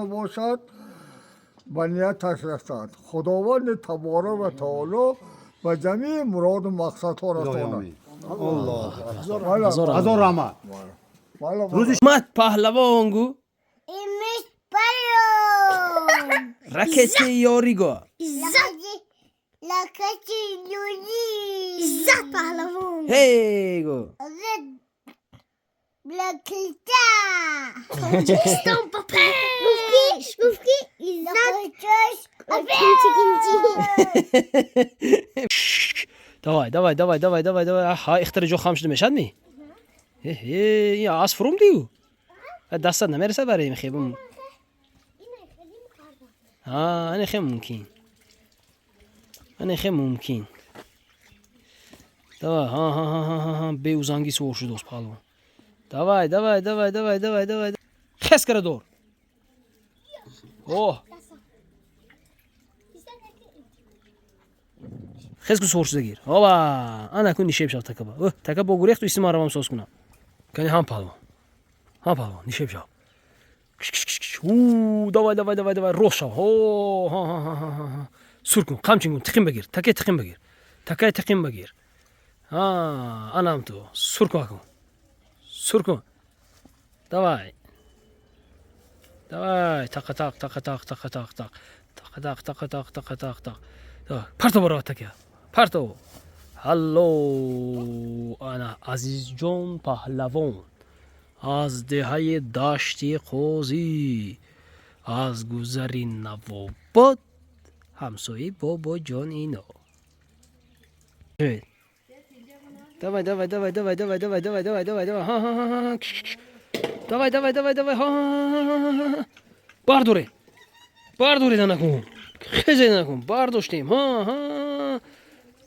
باشد و نیتش رسد. خداوند تبارک و تعالی و جمیع مراد و مقصد ها رساند. هزار رحمت. روزی مات پهلوان گو ایمیش پایان رکتی یاری گو لکتی یونی عزت پهلوان هی گو عزت بلکلتا تاجیکستان پاپش گفتی عزت давай ها اختر جو خام شده میشد می این آس فروم دیو دستت نمیرسه برای این خیبم انا خیلی ممکن давай ها بیوزانگی سوور شد دوست پالو давай خس کرده دور اوه خس کو سوور شده گیر هوا انا کنی شیب شد تکا با گوریخت و اسم آرام سوز کنم کنی هم پالو نیشیب شد давай روش شو ها سور کن قمچین کن تقیم بگیر تکه تقیم بگیر انا هم تو سور کن давай تق پرتو برو تکه پرتو هلو انا عزیز جان پهلوان از دهه دشتی قاضی از گذری نواباد همسایه بابا جان اینا давай ها باردوره نکن خیزه نکن بارداشتیم ها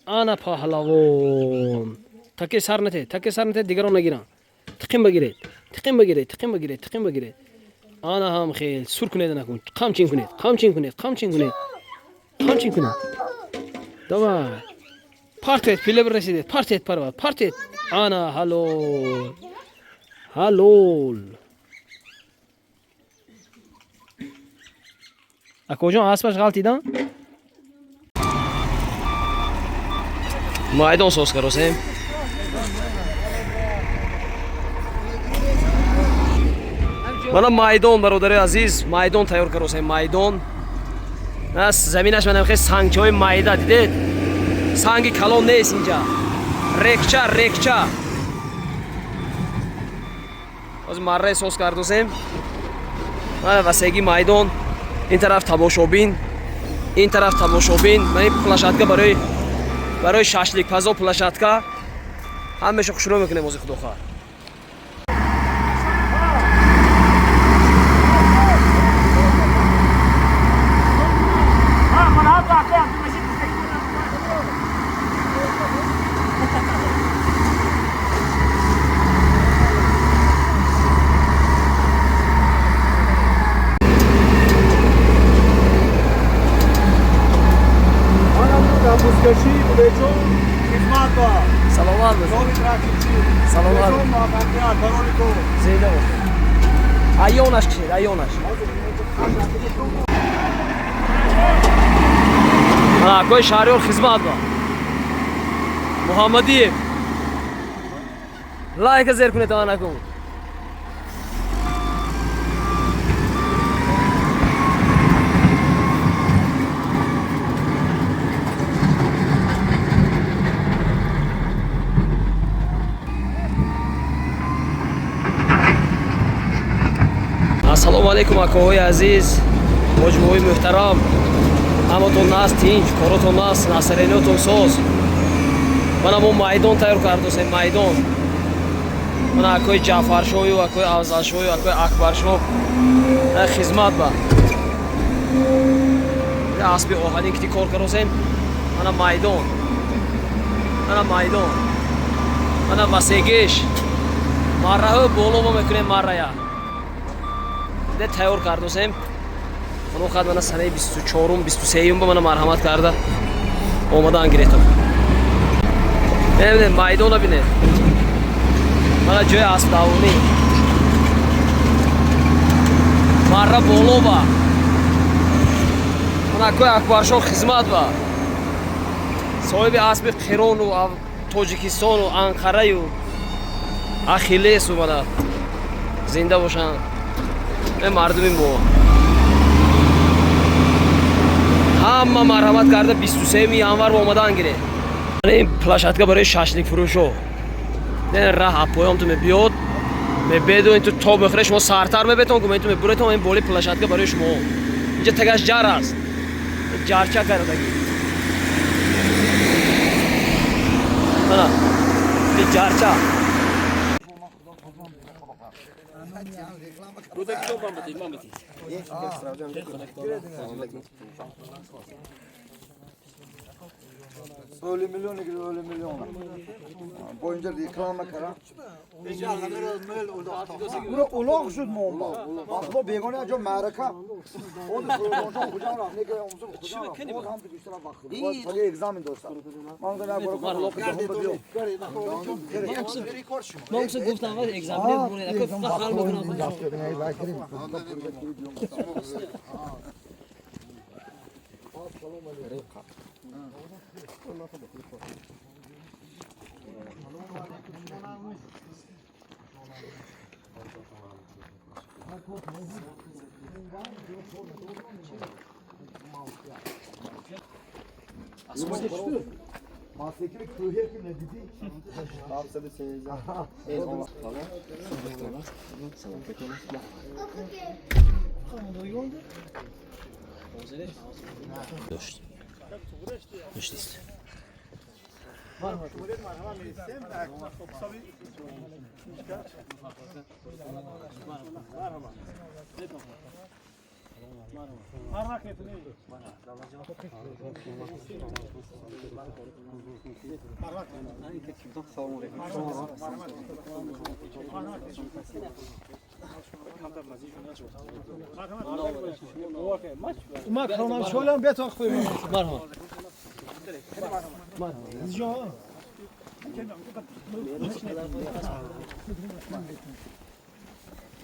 انا پهلوان تکه سر نته دیگران نگیرن تقیم بگیرید انا هم خیل سور کنید نکن قمچین کنید давай پارتیت پیله برسیدید پارتیت انا هلول اکوجان اسبش غلطیدن مایدان سوز کروسیم مانا مایدان برادر عزیز مایدان تیار کروسیم مایدان از زمینش منم خیلی سنگچه های مایده دیدید سنگی کلان نیست اینجا ریکچه از مره سوز کردوسیم وسیگی مایدان این طرف تماشابین من این پلاشاتکا برای شاشلیک پزا پلاشاتکا همه شروع میکنیم از خود خواهر سلامات زیده بود ایونش کشید اکوی شهریار خدمت با محمدی لایک زیر کنید تا نکن السلام علیکم اکاهای عزیز مجموعه محترم همتون ناست تینج کارتون ناست نصریناتون ساز من همون مایدان تیار کردوسیم مایدان من اکای جعفر شوی و اکای افضل شوی و اکای اکبر شو خدمت با اسب آهنی که کار کردوسیم من مایدان من وسیگیش مره بولو میکنیم مره ده تیار کردوسیم اون خد من سنه 24م 23م به من مرحمت کرده اومدن گرفتم ببینید مایدان ببینید من جای اسب داونی марра боло ба манакои Акбаршоh хизмат ба соҳиби асби Қирону Тоҷикистону Анқараю Ахиллесу мана зинда бошанд ин мардуми мо ҳама марҳамат карда 23 январ омадан гиред ин площадка барои шашликфурӯшо ин раҳ апоёмту мебиёд мебедоин ту то бихӯре шумо сартар мебетон гумаин ту мебуретон ин боли площадка барои шумо инҷа тагаш ҷар аст ҷарча кардаги мана ин ҷарча Öyle milyon gibi öyle milyon. Boyunca reklam kara. Bura ulak şut mu olma? Bak bu begone acaba Amerika. O da hocam hocam ne kadar omuzun hocam. O tam bir üstüne bakıyor. Bu tabii egzamin dostlar. Mangala bura bakıyor. монса гуфтам ва экзамен буред ако фақат хал мекунам Masekere köye ki ne dedi? Abi sen de seyircan. Eyvallah. Доштист. اومد خانم شولم بتاخ خیلی مرحبا جان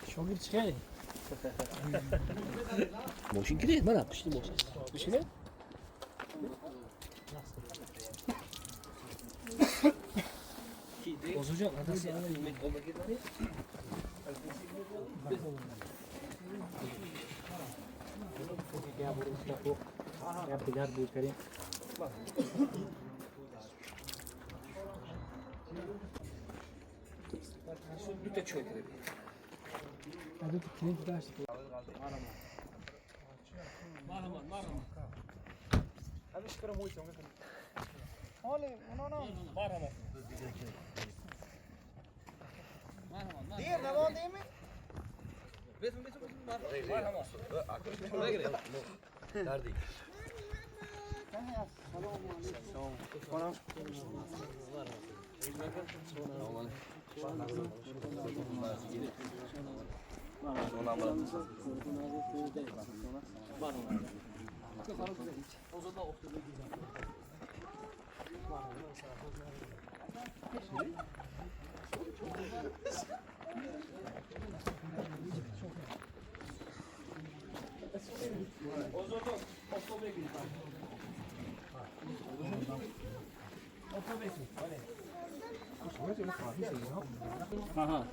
شاگرد چیه ماشین گرید من پشت ماشین بشینه Ozucan adası yanına yemek olmak üzere. Bir tek şöyle kırayım. Aha.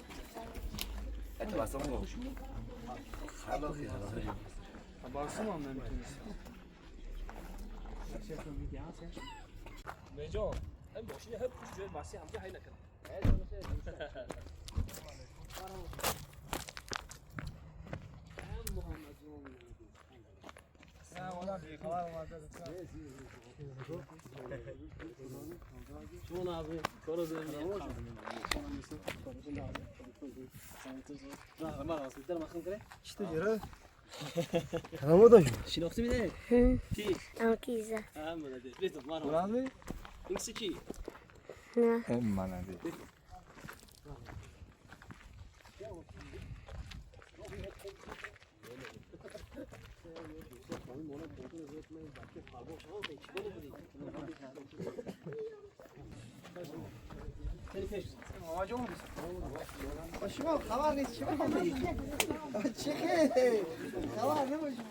Mecan, hem boşuna hep kuş basi hamca hayna kan. Şun abi, koro diyorum. İşte yere. Tamam da şu. Şinoxti mi de? Ki. Ankiza. Ha, mana de. Beto, var. Ulan mı? İngisi ki. Ne? Emman hadi. شما خبر نیست شما چه خیلی خبر نمیشه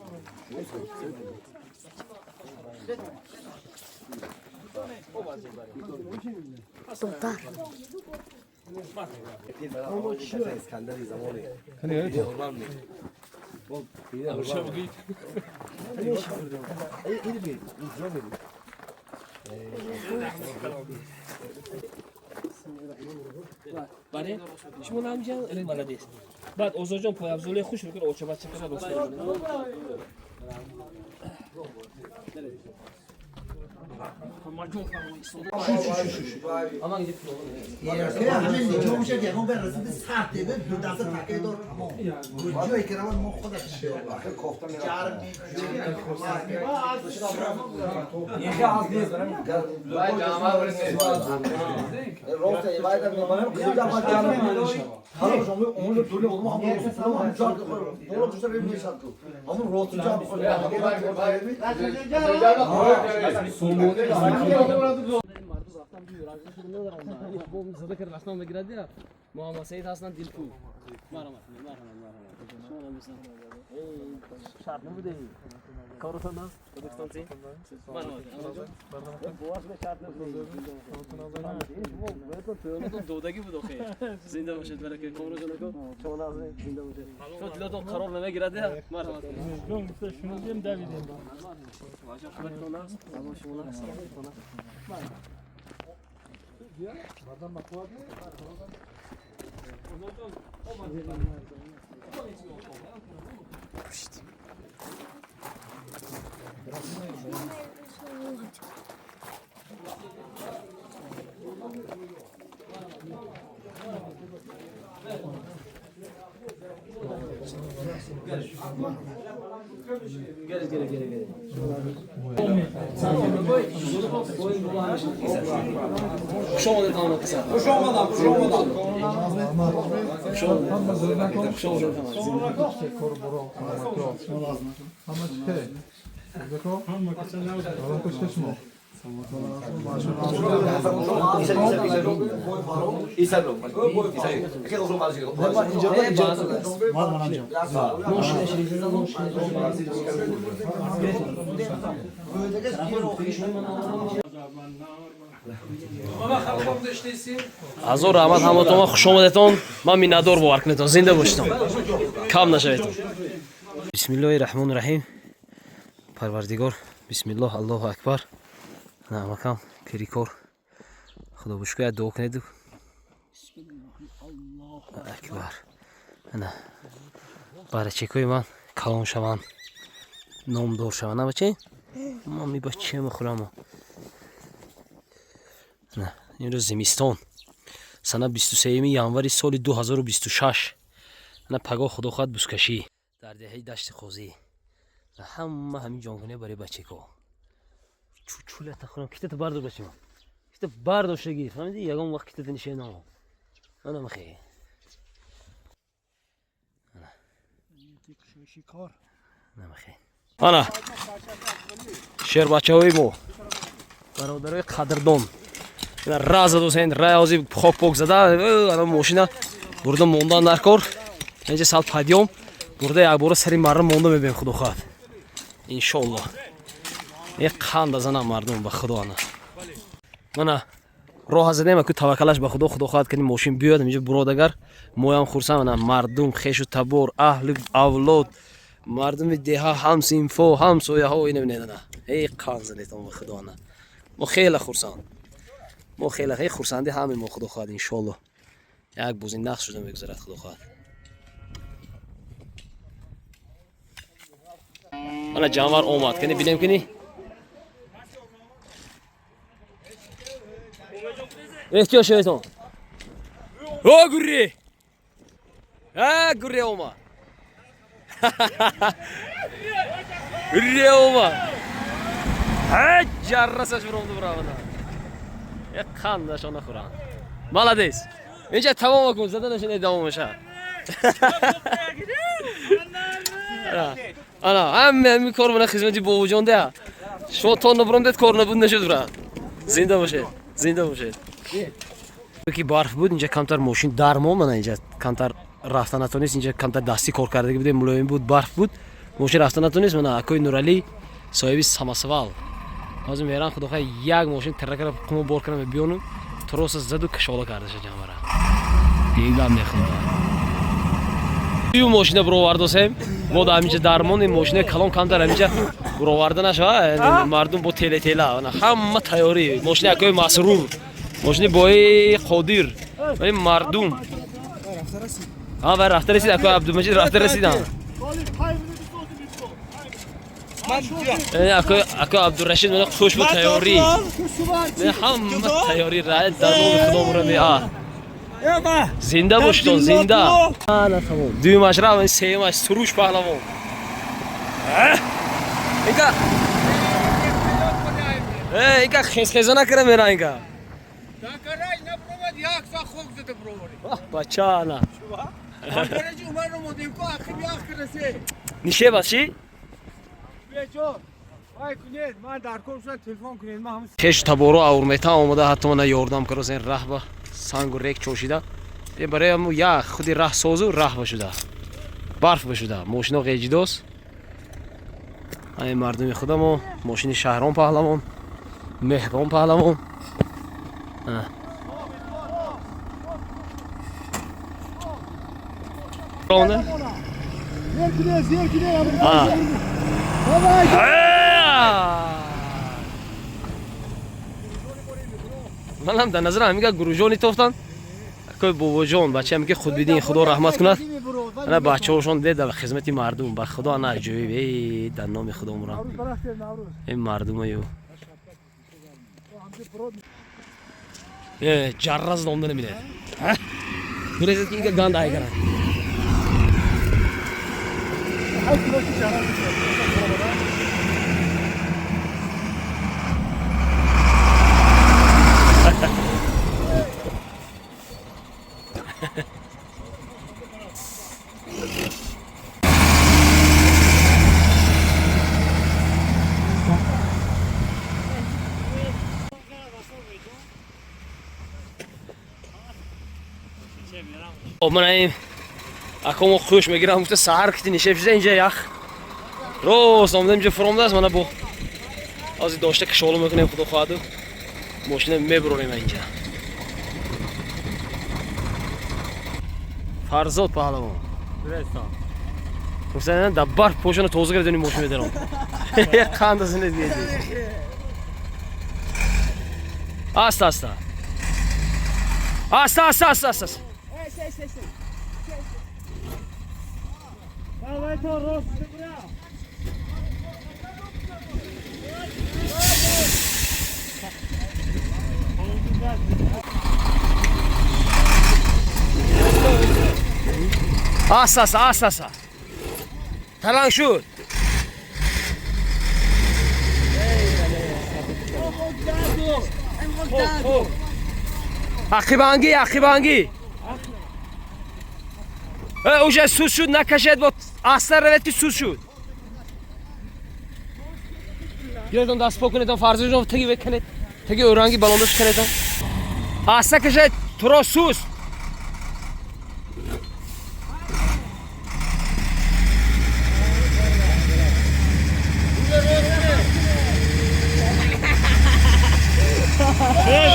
برای شما نمی‌جان این молодец. بعد اوزاجان پای افزوله خوش رو که اوچه بچه کنه دوست Aman gidip همین نیچه میشه که اون به رسید سخت دیده دو دسته تکه دار تمام جایی که روان ما خودش آخه کوفته میره یکی از دیز برام جامعه برسید روسته ایوایدا میمونم کجا باید جامعه حالا شما اون رو دوله اون هم رو سلام هم جا دور دوست رو میشد تو همون روسته جا بخور محمد سید هستن دلکو مرحمت شرط نبوده کارتون نه دکتر سی مرحمت دودگی بود خیر زنده باشید برای که کامرو جنگو شما زنده باشید تو دلتون قرار نمیگیره مرحمت جون شما دیم دویدیم واجب خبرتون است اما شما азо раҳмат ҳаматонга хушомадатон ман миннатдор бовар кунедтон зинда бошедон кам нашаведтон бисмиллоҳи раҳмони раҳим парвардигор бисмиллоҳ аллоҳу акбар намакам пирикор худо бушкӯя дуо кунеду акбар ана барачекои ман калон шаванд номдор шаванд набаче ман мебаче мехӯрам имрӯз зимистон сана 23 январи соли 2026 ана паго худохоҳад бузкашӣ дар деҳаи дашти қозӣ ҳама ҳамин ҷонкунӣ барои бачеко чӯчӯлата хӯрам китата бардор бачима кита бардошта гир фаҳмиди ягон вақт китата нишено ана махе ана шербачаҳои мо бародарои қадрдон раз задосен рази хоб пок зада ана мошина бурда мондан дар кор инҷа сал падём бурда якбора сари марра монда мебем худо хоҳад иншоаллоҳ як қанд азанам мардум ба худо ана мана роҳа задем аку таваккалаш ба худо худо хоҳад кани мошин биёд инҷа буродагар моям хурсам ана мардум хешу табор аҳли авлод мардуми деҳа ҳам синфо ҳам сояҳо ина бинед ана эй қанд задетон ба худо ана мо хеле хурсанд мо хеле хурсанди ҳаме мо худо хоҳад иншоаллоҳ як бози нақш шуда мегузарад худо хоҳад ана ҷанвар омад кани бинем кини эҳтиёт шаведон о гурре гурре омад гурре омад ҷаррасаш биромду биравана як қандашон нахӯранд молодец инҷа тамом кун заданашон давом мешавад انا همین کار من خدمتی باباجان ده شما تا نبرمدت کار نبود نشد برا زنده باشه زنده باشه که برف بود اینجا کمتر ماشین درمو من اینجا کمتر رفتن نتونست اینجا کمتر دستی کار کرده بودیم ملایم بود برف بود ماشین رفتن نتونست من اکوی نورالی صاحب سماسوال از میران خدا خیر یک ماشین ترکر قم بار کنم بیانم تروس زد و کشاله کرده شد جامرا دیگه میخوام یو ماشین برو واردوسم بود همینجا درمان این ماشین کلان کمتر همینجا برو وارد نشود مردم با تله تله همه تیاری ماشین اکوی مسرور ماشین بای قادر این مردم ها بر رفته رسید اکوی عبدالمجید رفته رسیدن اکوی عبدالرشید من خوش با تیاری همه تیاری رای درمان خدا مرمی زنده باشتون زنده دوی مشرف این سه مش سروش پهلوان اینکه خیز خیزا نکره میره اینکه بچه نه نیشه باشی؟ خیش تبارو آورمیتا آمده حتی من یاردم کرد این راه با سنگ و ریک چوشیده برای همون یا خودی راه سازو راه بشده برف بشده ماشینا قیجیداست این مردمی خودمون ماشین شهران پهلوان مهران پهلوان رونه من هم در نظر همیگه گروجانی توفتن که بابا جان بچه میگه خود بدین خدا رحمت کند انا بچه هاشون ده در خدمت مردم به خدا نه جوی در نام خدا مرا این مردم ایو جرز نامده نمیده برایت که اینکه گند آی کرد من این اکامو خوش میگیرم گفته سحر کتی نشفته اینجا یخ روز آمده اینجا فرامده است من با از داشته کشالو میکنیم خدا خواهدو ماشین میبرونیم اینجا فرزاد پهلوان گفتن در برف پوشان توزه کردنی ماشین میدارم خند از اینه دیگه آستا آستا آستا آستا آستا آستا Asa. Talan şut. Akhibangi. Уже сус шуд накашед вот астар ревети сус шуд. Гирдон даст покунед он фарзужон теги векнед. Теги оранги балондаш кенед. Аста кашед туро сус.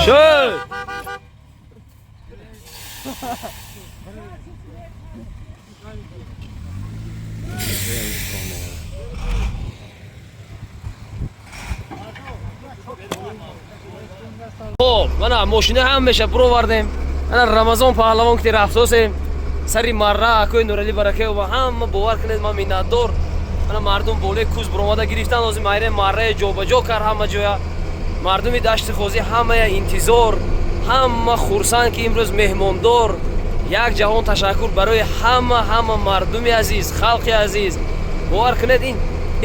Şöyle. خب من ماشینه هم میشه برو وردیم من رمضان پهلوان که رفتاسیم سری مره کوی نورالی برکه و هم باور کنید ما میندور من مردم بوله کوز برآمده گرفتن از میره مره جو به جو کار همه جویا مردمی دشت خوزی همه انتظار همه خرسند که امروز مهماندار یک جهان تشکر برای همه مردمی عزیز خلق عزیز باور کنید این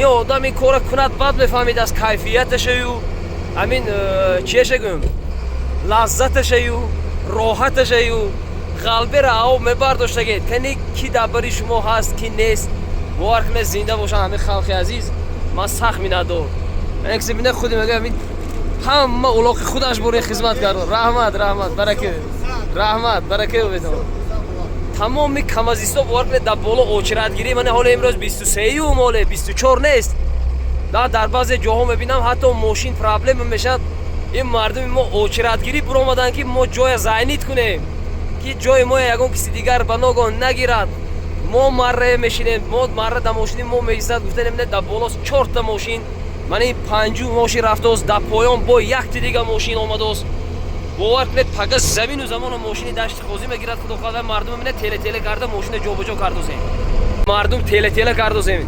آدم این کار کند بعد بفهمید از کیفیتش و همین چیش گم لذتش و راحتش و قلب را او میبرداشته گید کنی کی درباره شما هست کی نیست باور کنید زنده باشن همه خلق عزیز. من سخت میندور من کسی بینه خودی میگه همین همه اولاق خودش برای خدمت کرد. رحمت برکه بدون تمام کمازیستا باور کنید در بالا اوچرت گیری. من حالا امروز 23 ماله 24 نیست. در بعضی جاها میبینم حتی ماشین پرابلم میشد. این مردم ما اوچرت گیری برو اومدن که ما جای زاینیت کنیم که جای ما یگان کسی دیگر بناگان نگیرد. ما مره میشینیم ما مره در ماشین ما میزد گفتن نه در بالا 4 تا ماشین من این 5 ماشین رفته است در پایان با یک تا دیگه ماشین آمده است. باور کنید فقط زمین و زمان ماشین داشت خوزی میگیرد. خدا خدا مردم میبینه تله کرده ماشین جابجا کرده زمین. مردم تله کرده زمین.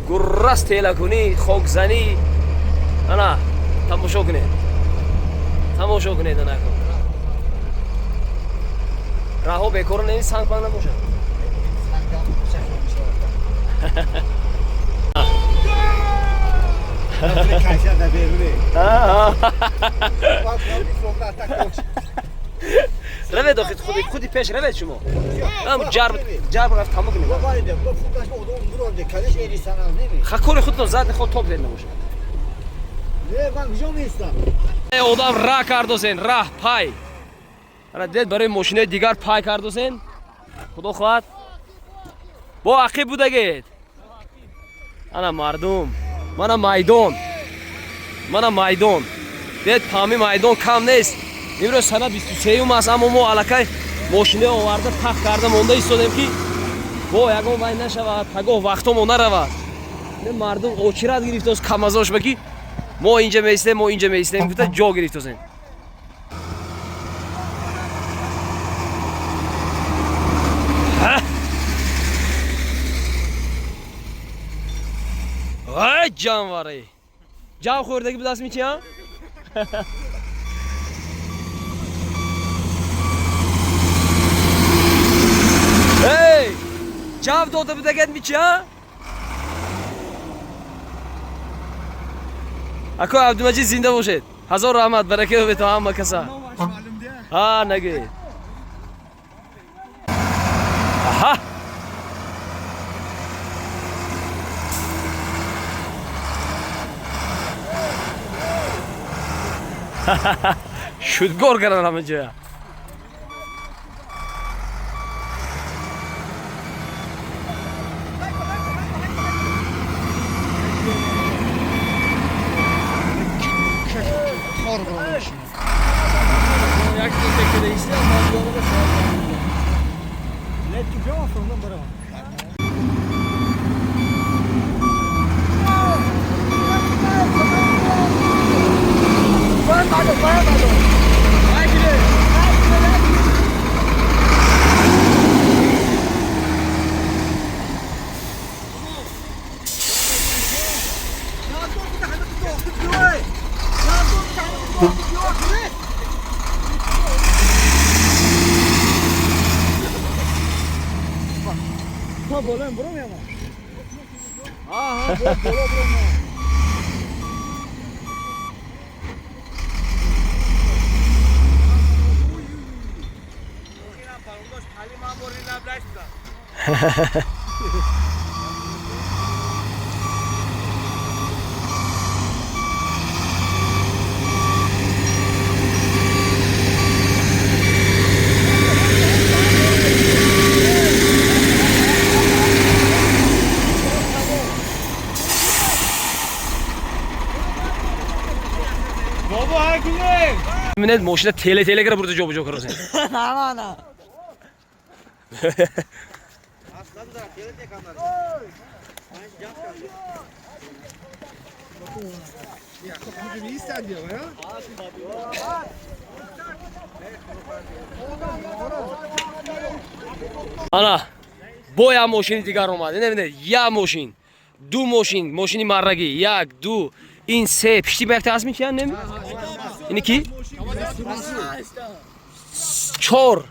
گرس تله کنی خاک زنی انا تماشا کنید انا کن راهو بیکار نمی سنگ پنده باشه. روید آخید خودی پیش روید شما هم جرب رفت تمام کنید خکور خودتون زد خود توب دید نموشه آدم راه کردوزین راه پای دید برای ماشینه دیگر پای کردوزین. خدا خواهد با عقیب بوده گید انا مردم منم میدان دید پامی میدان کم نیست. امروز سنه 23 است اما ما الکی ماشینه آورده پخ کرده مونده ایستادیم که با یگان وای نشود پگاه وقتمون نرود. مردم اوچرت گرفته است کم ازش بگی ما اینجا میستیم گفته جا گرفته است. ای جانوری جا خوردگی به دست میچی ها ای جا داده بدگت میچی ها اکو عبدالمجید زنده باشید. هزار رحمت برکه به تو همه کسا ها نگید آها شدگار کردن همه جا. می‌بینید ماشین تله کرده برده جابجا کرده. نه انا با یا ماشین دیگر اومده نمی‌بینید یا ماشین دو ماشینی مرگی یک دو این سه پشتی به یک تا اسمی کیان نمی اینی کی 4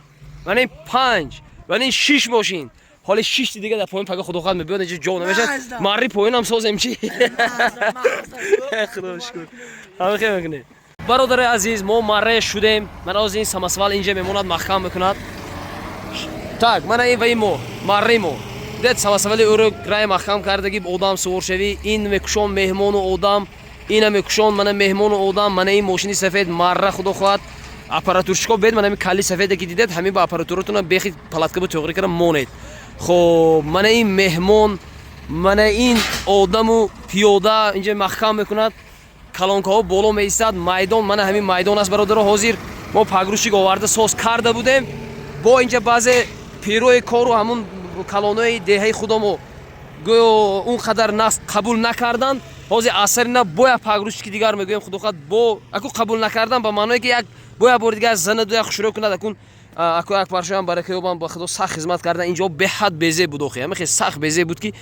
و این 5 و این 6 ماشین حالا 6 دیگه در پایین پگاه خدا خواهد میبیاد اینجا جا نمیشه مری پایین هم سازم چی خدا شکر همه خیلی میکنه. برادر عزیز ما مره شدیم. من از این سمسوال اینجا میموند محکم میکند تاک من این و این مو مره مو дед савасавали ӯро рай маҳкам кардаги одам суворшавӣ ин мекушон меҳмону одам ина мекушон мана меҳмону одам мана ин мошини сафед марра худо хоҳад аппаратурчико бед мана ин кали сафеде ки дидед ҳамин ба аппаратуратуна бехи палаткабу тоғри кара монед. хоб мана ин меҳмон мана ин одаму пиёда инҷа маҳкам мекунад калонкаҳо боло меистад майдон мана ҳамин майдон аст бародаро ҳозир мо пагрушик оварда соз карда будем бо инҷа баъзе пирои кору ҳамун калонои деҳаи худомо гӯё он қадар наск қабул накардан ҳозир асарина бо як пагрушики дигар мегӯем худохоҳад бо аку қабул накардан ба маъное ки як бо як бори дигар занаду як хушро кунад акун аку як паршоям баракаёбам ба худо сахт хизмат кардан инҷо беҳад безеб буд охи ҳамин хел сахт безеб буд ки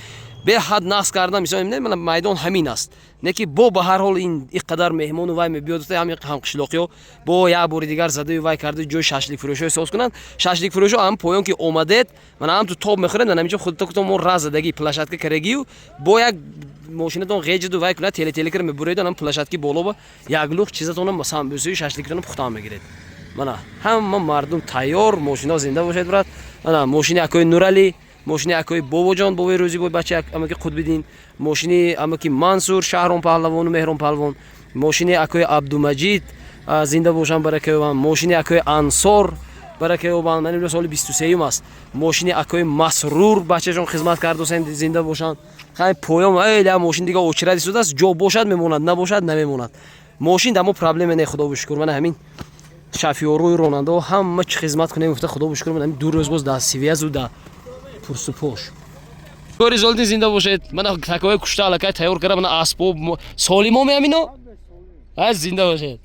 беҳад нақс кардан мисол мана майдон ҳамин аст не ки бо ба ҳар ҳол ин қадар меҳмону вай мебиёд ҳамин ҳамқишлоқиҳо бо як бори дигар задаи вай карда ҷои шашликфурӯшҳое соз кунанд шашликфурӯшҳо ҳам поён ки омадед мана ҳам ту тоб мехӯред мана ҳаминҷо худто куто мо раз задагӣ плашатка карагию бо як мошинатон ғеҷиду вай кунад телекара мебуреду ҳам плашатки болоба як луқ чизатонам самбӯсаи шашликитонам пухтан мегиред мана ҳама мардум тайёр мошинаҳо зинда бошед брат мана мошини акои нуралӣ мошини акои бобоҷон бобои рӯзибой бача амаки қутбиддин мошини амаки мансур шаҳрон паҳлавону меҳрон паҳлавон мошини акои абдумаҷид зинда бошанд баракаёбанд мошини акои ансор баракаёбанд ман имрӯз соли 23 аст мошини акои масрур бачаҷон хизмат кардосен зинда бошанд ҳамин поём эля мошин дига очиради шудааст ҷо бошад мемонад набошад намемонад мошин дамо проблеме не худо бишукр мана ҳамин шафиёруи ронандаҳо ҳама чӣ хизмат кунем гуфта худо бишукр мана ҳамин ду рӯз боз да связу да пурсупош кори золдин зинда бошед мана такои кушта аллакай тайёр кара мана асбоб солимоме ҳамино аз зинда бошед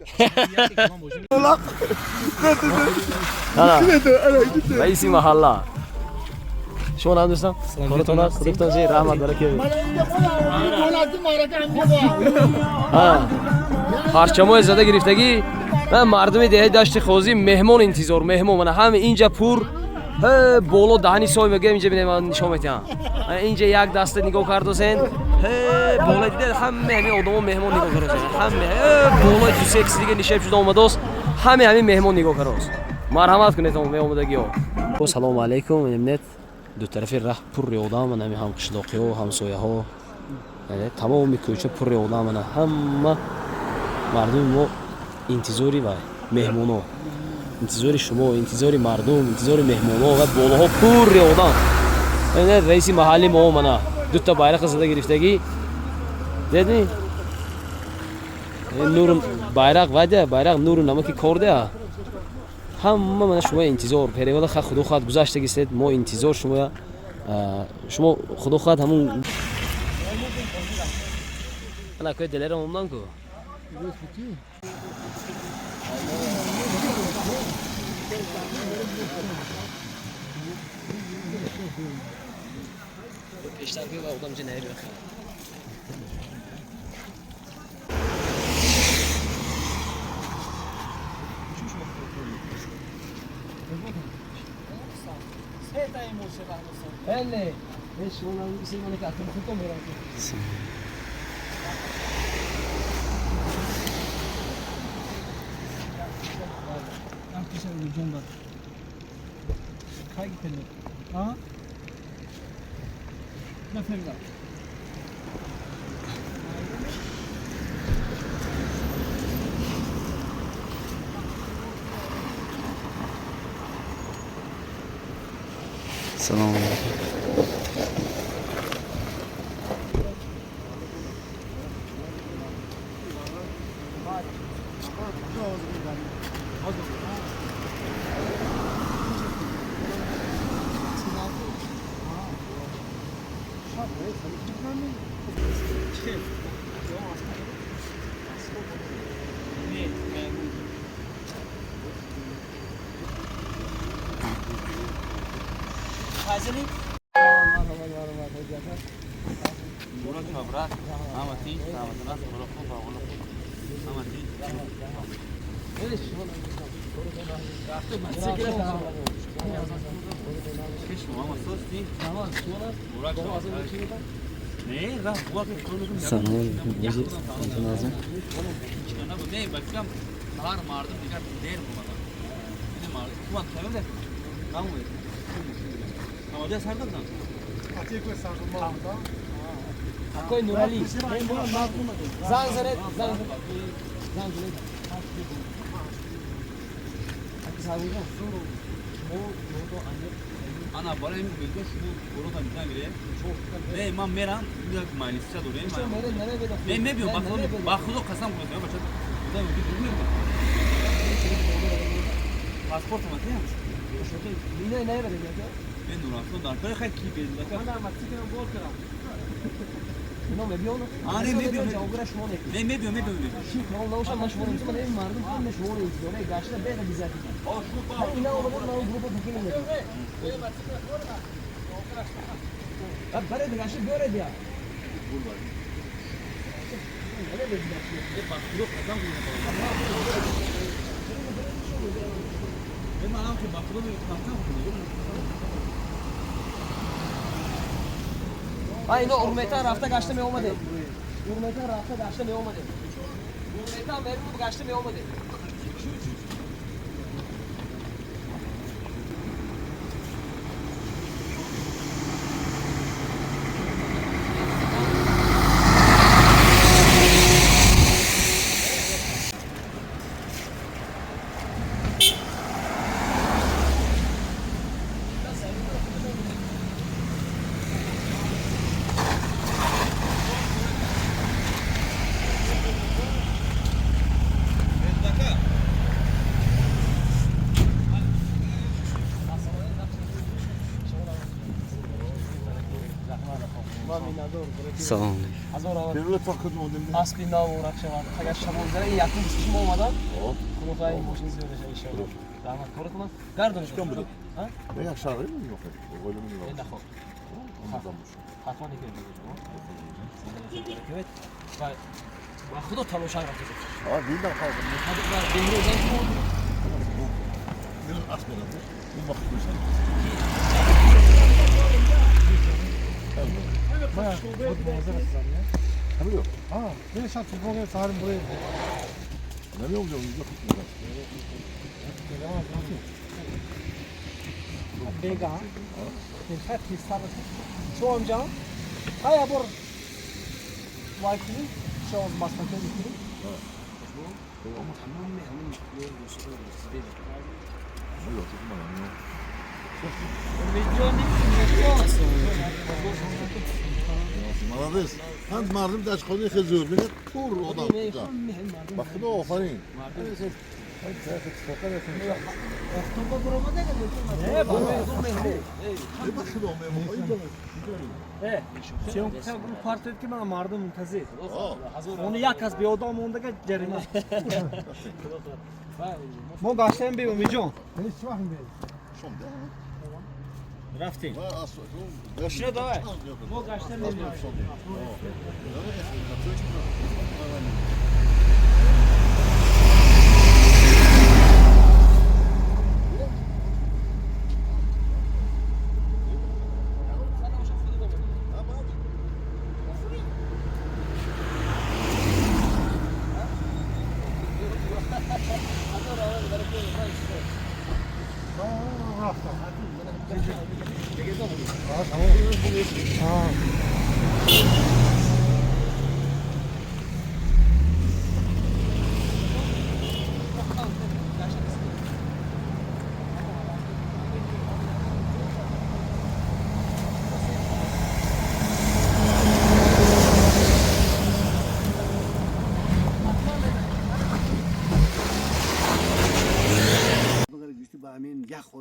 раиси маҳалла шумо нам дӯстам коротон аст худофтон ҷи раҳмат бараки парчамои зада гирифтагӣ ман мардуми деҳаи дашти қозӣ меҳмон интизор меҳмон мана ҳама инҷа пур боло даҳани сой мегӯям инҷа бинем нишон метиҳам инҷа як даста нигоҳ кардосен болои дидед ҳама ҳамин одамо меҳмон нигоҳ кардосен ҳама болои ту секси дига нишеб шуда омадааст ҳама ҳамин меҳмон нигоҳ кардааст марҳамат кунед меомадагиҳо салому алайкум мебинед дутарафи раҳ пурри одам мана ҳамин ҳамқишлоқиҳо ҳамсояҳо тамоми кӯча пурри одам мана ҳама мардуми мо интизори вай меҳмонҳо интизори шумо интизори мардум интизори меҳмонҳо ва болоҳо пурри одам бинед раиси маҳалли мо мана дута байрақа зада гирифтагӣ дедӣ нуру байрақ вайда байрақ нуру намаки кор деа ҳама мана шумо интизор перевода ха худо хоҳад гузаштагистед мо интизор шумоя шумо худо хоҳад ҳамун мана акои делера омданку пештарки ва одамҷи наи беха Ele, deixa eu não sei onde cá, tem que comer aqui. Sim. Não precisa de jumba. Cai que tem. Ah? Não foi nada. Салам алейкум. Hazırlayın. Акой Нурали. Занзарет, занзарет. Занзарет. انا برای این ویدیو شروع برو تا میتونم میره نه من میرم میگم مالیس چه دوره من میبینم با خود قسم کنم بچه بودم میگم پاسپورت ما تیم اینه نه بده من نورافون دارم برای خیلی کی بیاد من ماسی کنم بول کنم اینو میبینم آره میبینم جوگرا شما نه نه میبینم شی کنم نوشم من شما نیستم من مردم خودم شما نیستم نه گاشته به بیزاری اینا اون رو گروپ بکنیم برای دیگه بیاره بیا اینو اورمتا رفته گشته می اومده اورمتا رفته گشته می اومده اورمتا میرم گشته می اومده سلام اسبی نو ورق شود اگر شما بزنه این یکم بسیش ما اومدن خب این ماشین زیاده شد انشالله رحمت کارتون گردونش کم بود ها Ne yaşar değil mi yok? Öyle mi yok? نه خب Ondan bu. حتما نکنید evet و خدا تلاش رفته Aa değil de kaldı. hadi ben demirden kom Biraz az böyle. Bir bakıp sen. Tabii yok. Ben şart futbolu sarım buraya. Ne olacak? Yok. Bega. Ben fatih sarı. Şu amca. Hayır bur. Vakti. Şu an masakta gitti. Yok. Tutma. Молодец. Hand mardım daş konu xezur. Beni tur odan. Bak da ofarin. Ne bakıyor o memo? Sen bu part etki bana mardım muntazir. Onu yakas bir odam onda geç cerine. Mo gaşten bir umijon. Hiç bakın be. Rafting. Boşuna da var. Mo gaşten bir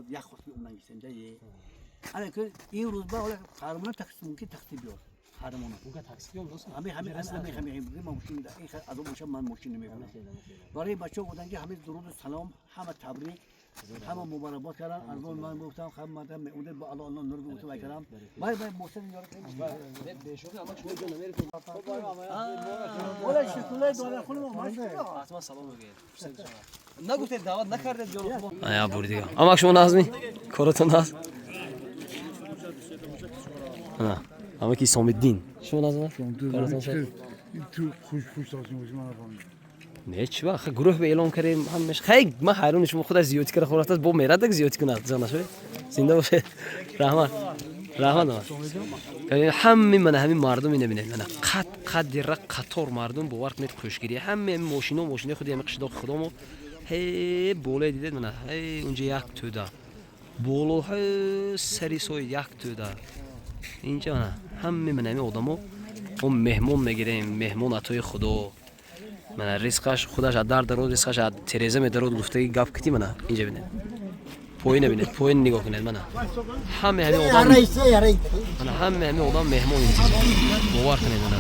یخ اونم گیسنده یه. الان که این روز با ولی خارمون تاکسی ممکن تاکسی بیار. خارمون. اون تاکسی بیام دوست همه ماشین داره. این از اون ماشین من ماشین نمیبرم. برای بچه‌ها بودن که همه درود و سلام، همه تبریک، همه مبارکات کردن. از اون من گفتم خب مردم اون با الله نور بود و کردم. باید محسن یارو کنیم. بهشون اما شما جون نمیرید ولی شکلای داره خونم ماش. حتما سلام بگید نگفتید دعوت نکردید جلو آیا بردیگه اما شما نازمی کارتون هست نه اما کی سامیدین شما نازم کارتون شد تو خوش تاسیم باشیم من افهم. نه چی با گروه به اعلام کردیم همش خیلی ما حیران شما خود زیادی کرده خورات با میراد زیادی کنه زنده شوی زنده باشه رحمت همه من همین مردم اینه بینید من قد دیره قطار مردم باور کنید خوشگیری همه ماشینا خودی همه قشدا خودمو هی بالا دیدید من هی اونجا یک توده بالا هی سری سوی یک توده اینجا نه همه من همین آدمو اون مهمون میگیریم مهمون عطای خدا من ریسکش خودش از در درو ریسکش از تریزه میدرو گفته گپ کتی من اینجا بینید پایین ببینید پایین نگاه کنید من همه آدم من همه آدم مهمون اینجا باور کنید من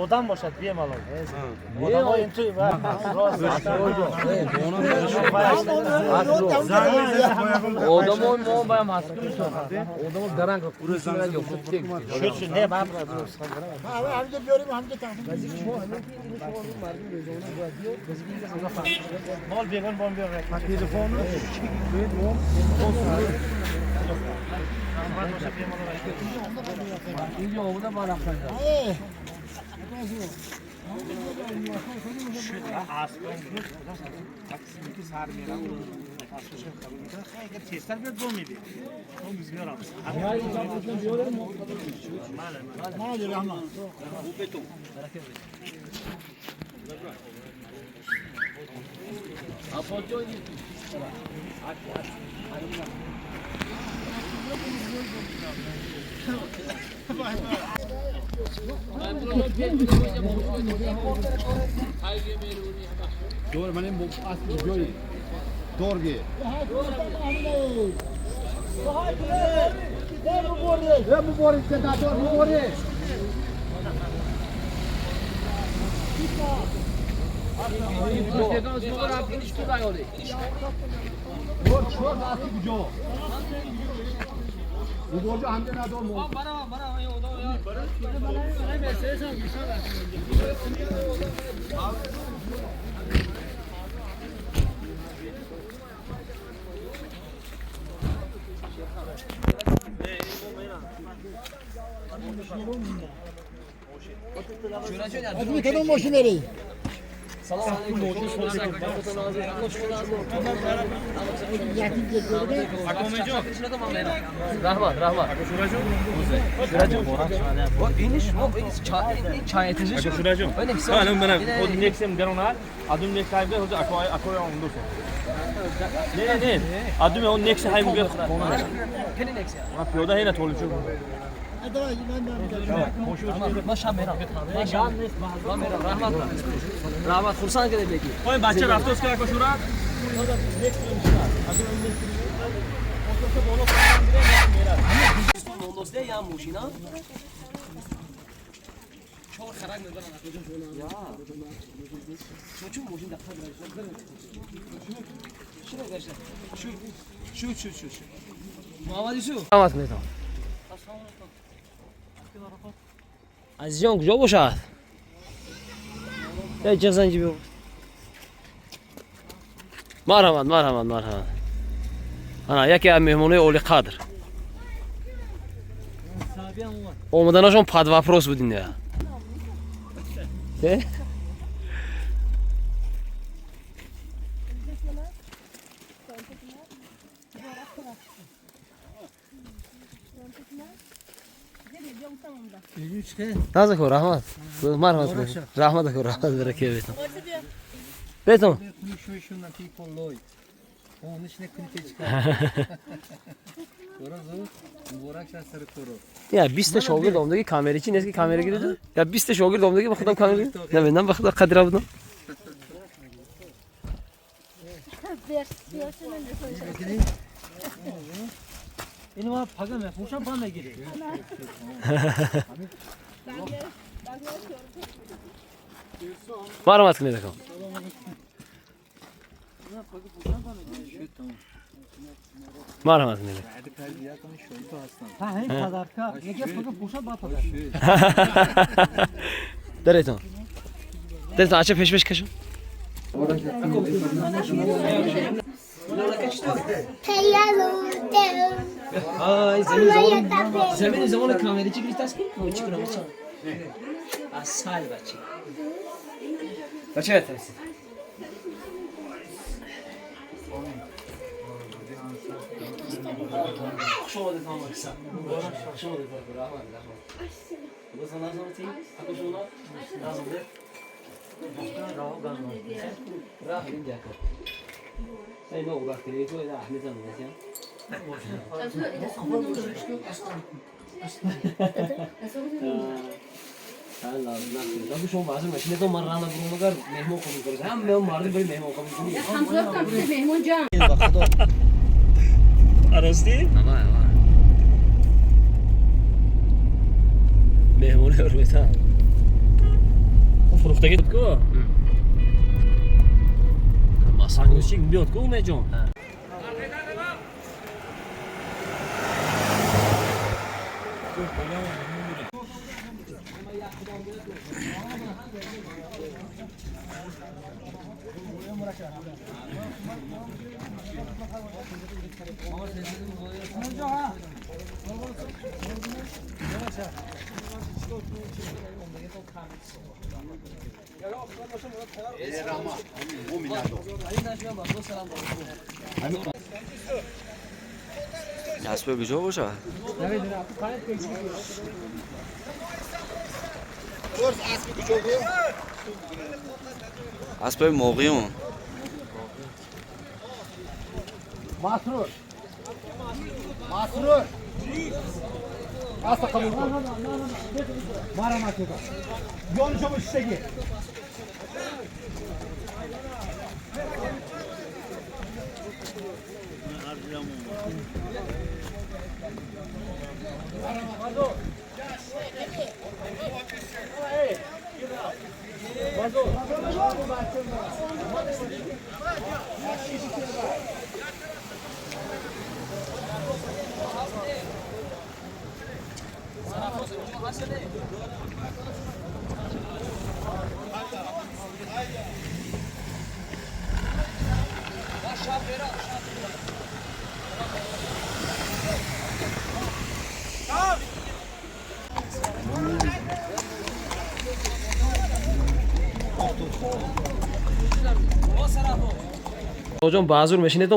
odam boshad bemalol. Odamon mo bayam haskil shod. Odamon garang kurusina yo'q. Shu ne bab. Hamda biyorim hamda taqdim. Mol begon bom berak. Telefonni اینجا آمده با رفتن دور من این اصل جوی دور گه Adını kadın boşu vereyim. سلام رحمت خورسان کرده بگی اوه بچه رفته است که کشورات دوسته یا موشینا چهار خرک می‌دارن چون موشین دفتر شو محمدی شو رحمت میتونم عزیزان کجا باشد یه چه زنجی بیو مرحمت انا یکی از مهمونای اولی قدر اومدنشون پد وپروس بودین نه نازه کو رحمت مرحمت کو رحمت برکه بیتون بیتون یا 20 شاگرد اومدگی کامری چی نیست که کامری گیرید یا 20 شاگرد اومدگی به خودم کامری نمیدونم به خدا قدر بودم اینو ما پاگم فوشم پام میگیری مرحمت کنید کن. مرحمت کنید. ها این پدرکا میگه پاگم فوشم با پدر درتون. درتون açı peş peş kaşın. Ay zemin zaman kamera çekmiş taskin. O çıkıyor ama çal. Asal başı. Başı yetersiz. Şovadı tamam kısa. Şovadı tamam. Bu sana lazım değil. Akı şuna lazım değil. Rahat gazma. Rahat ince akı. Sen ne olacak diye koydu Ahmet Hanım ya. Allah Allah. Tabii şu an bazı meşine de marrana bunu kadar mehmon kabul ediyoruz. Hem ben mardı böyle mehmon kabul ediyorum. Hamza kaptı mehmon can. Arası ama ya. Mehmon hürmet ha. O frukta gittik o. Masan gözçük bir otku mecon. اسب بجا باشه اسب موقعیون Masrur. Masrur. Asa kabul. Mara maçta. Yol çabuk işte git. Hocam bazur meşine de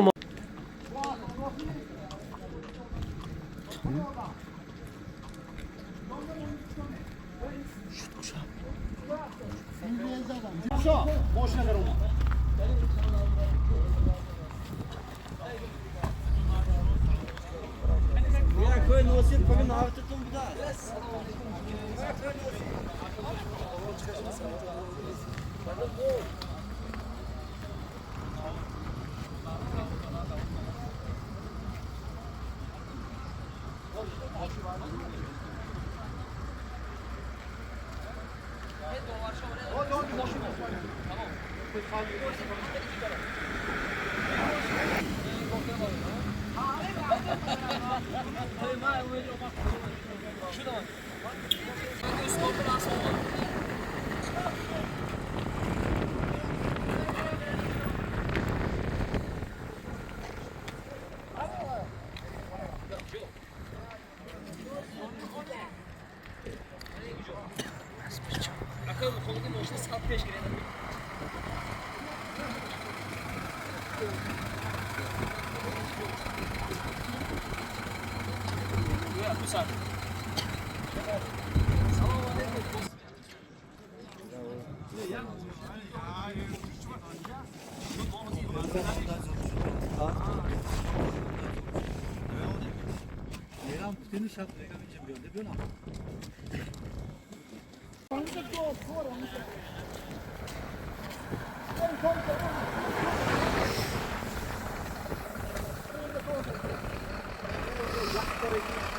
Bence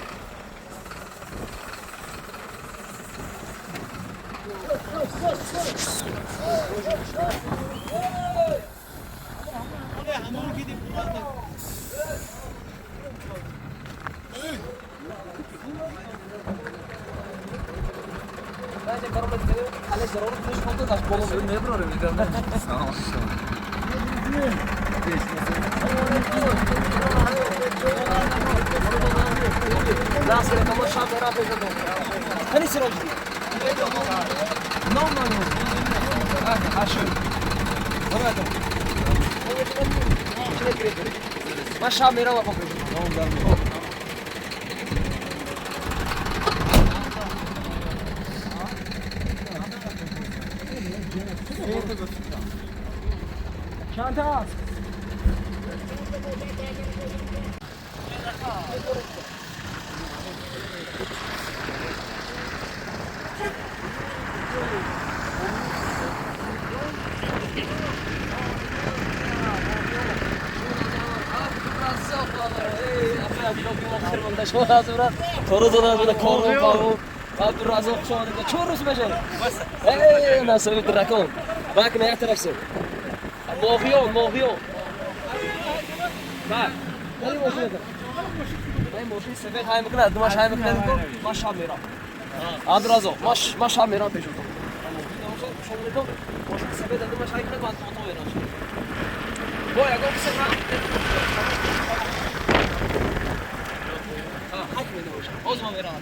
karımda gidelim. Kale zararı tuş oldu kaç bolu. Sen ne problem ediyorsun? Sağ ol. Nasıl yapalım? Şam beraber yapalım. Hani sıra oldu? No. Aşağı. Orada. Mas şam beraber yapalım. Çanta. شما لازم را کارو دادن کارو کارو بعد رازق شما دیگه چون روز بشه ای نسوی درکون باک نه طرف موهیو بعد ولی ماشین من ماشین سفید های میکنه دماش های میکنه ماش هم میرم آد رازق ماش هم میرم پیش تو شما ماشین سفید دماش های میکنه من تو میرم باید گفت سفید O zaman ver abi.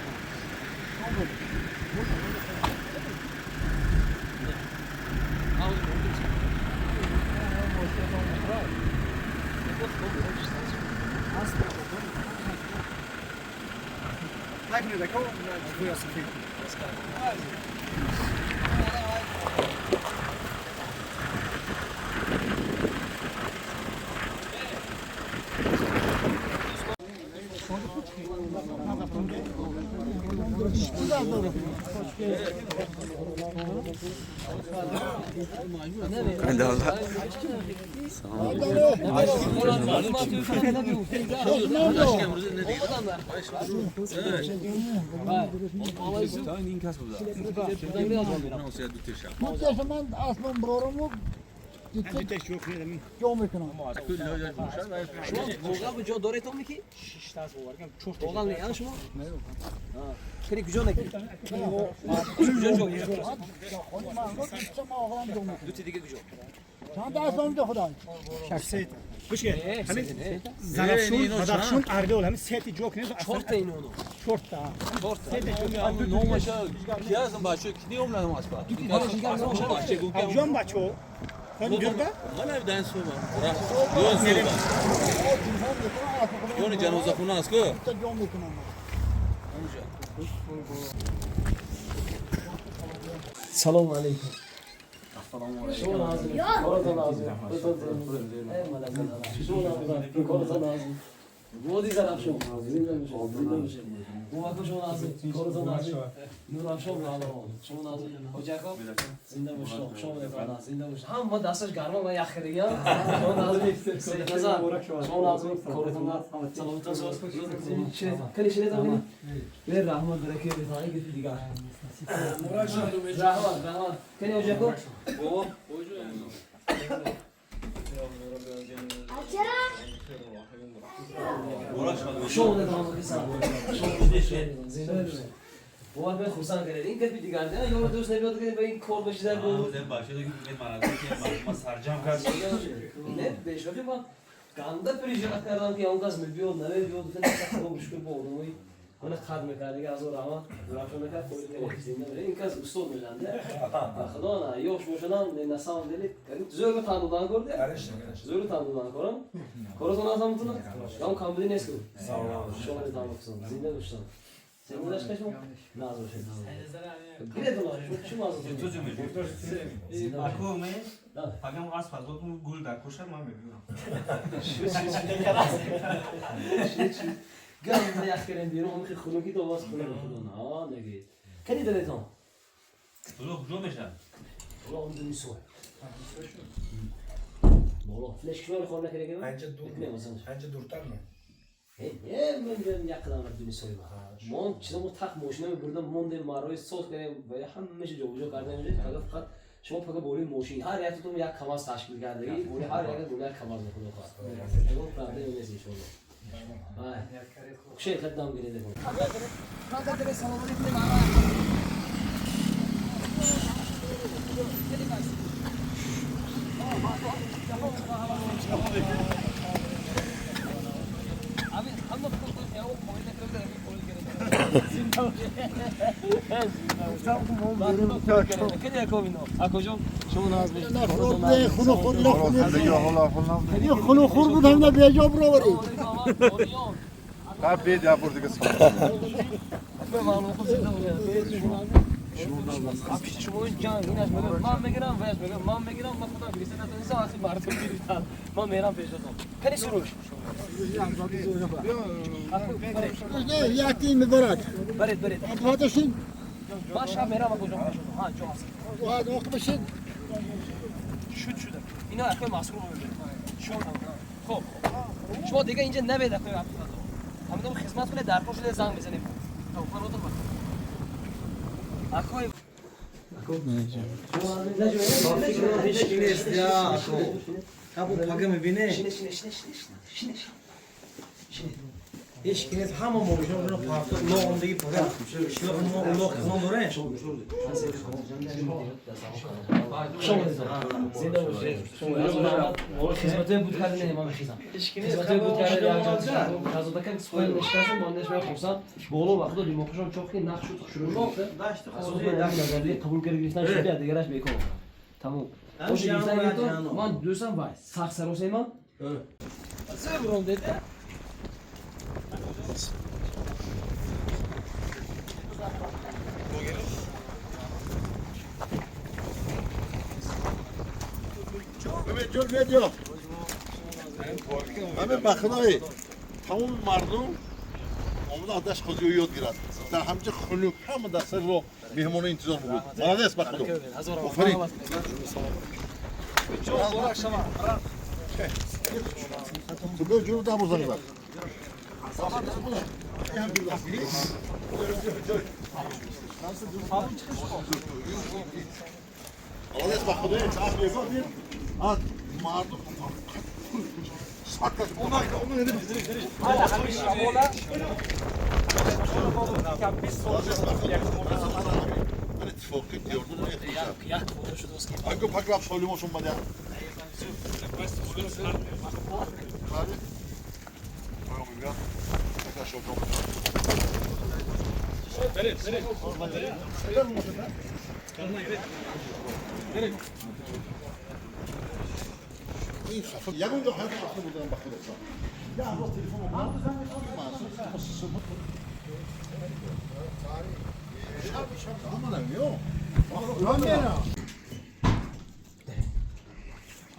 من اصلا برارمو گیتش جو میکنم شما واقعا جا داره تو میکی 6 تا واقعا نه شما خیلی کجا نکی کجا جو دو تا دیگه کجا چند اصلا میده خدا شخصیت خوش گرد همین زرافشون اردول همین سیتی جوک نیست چورت اینو چورت نوماشا کی هستن بچه کی اومدن واسه جون بچو خود دربا حالا دنس رو یون جنازه خونه است که سلام علیکم شما نازی کارتون نازی کارتون نازی بودی زرافشون زنده میشه موقع شما نازی کارتون نازی نور افشون راهنما شما نازی حجاکم زنده باشه شما نگاه زنده باشه هم ما دستش گرمه و یخ دیگه شما نازی سید نزار شما نازی کارتون نازی سلامتون سوز کلی شده زمینی بر رحمت برکه بتایی که دیگه رحمت کلی حجاکم بابا شو ندارم که سال شو به خوشان کرده این کسی دیگر نه یا دوست نمیاد که به این کار بشه در بود زن باشه دیگه مرد که ما سرجم کرد نه بهش گفتم ما گنده پریشان کردم که اون کس میبیاد نه بیاد تو نه مشکل بود من خدمت می‌کرد دیگه از اون راه رفتم می‌کرد خودت زنده این کس استاد می‌لنده خدا نه یوش باشنم نسام دلی زور به تانودان کرده زور تانودان کردم کارتون ازم می‌تونم کام کاملی نیست که شما نتام بکنم زنده باشم زنده داشت کشم ناز باشه گیره دونش چی ماز تو میگی اكو می پگم از فازتون گل در کوشر ما میگم گام یخ کردن بیرون میخی خونکی تو واس خونه نه نگید کنی دلتون تو کجا میشن والله اون دنیسوه والله فلش کمال خورنا كده كده انجا دورتر نه من بیام یک قدم از دنیا سوی بخوام. من چیزامو تق ماشینم بردم موندم مارای سوخت کردم و همه چیز جابجا کردم اینجا فقط شما فقط بولی ماشین هر یک تو یک کماز تشکیل کرده ای بولی هر یک بولی کماز میکنه خواست. اون پرده نیست شما. خوشی خدام گیرنده بود. خلو خور بود هم بیجا برو قبل بید یا بردی کسی شما جان اینش میگم من میگیرم ویس میگم من میگیرم من خدا بریسه نتونسته اصلا مردم گیریدم من میرم پیش تو کنی سروش یک تیم برد برید هاتشین من شب میرم کجا ها جا هست واد وقت بشین شده اینا اخوی مسئول شد خب شما دیگه اینجا نبید اخوی همین خدمت کنه درکار شده زنگ بزنیم خب من اوتو اخوی هیچ کی نیست همه موجود رو پارتو لوندگی پره شلوغ ما لوغ کنم داره خدمت بود کردن امام خیزم خدمت بود کردن از اون دکان سوال نشستم من نشم خصوصا بولو وقت دو دیموکراسیون çok ki nakş şurada داشت خود نظری قبول کردن شده دیگرش میکنم تمام خوش گفتن من دوستم وای سخت سروسه من سرم دیده جور بیدیو همه بخنایی تمام مردم آمده آتش خودی رو یاد گیرد در همچه خلوک همه دسته رو مهمون انتظار بود مالدست بخنو آفرین تو بیو جور دامو زنگ بر مالدست بخنو مردم ساکت من اتفاقی دیاردون رو اختیشم اگه پاک رفت سالیماشون بده این خفه یکم دو حیات خفه بودم با خودتان یا امروز تلفن رو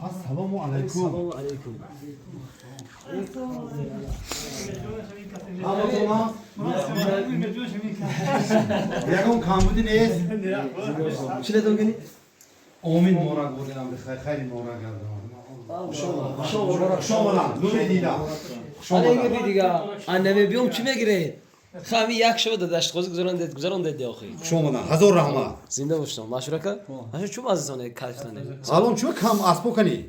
السلام علیکم یکم کام بودی نیست چی لدون کنی آمین مورد بودم بخیر خیلی مورد کردم شما نور دیدم آره دیگه انمی بیام چی میگیره خامی یک شب داشت خوز گذراند آخی شما نه هزار رحمت زنده باشم مشورکه ماشو چوب عزیزانه کافتانه الان چه کم اسبو کنی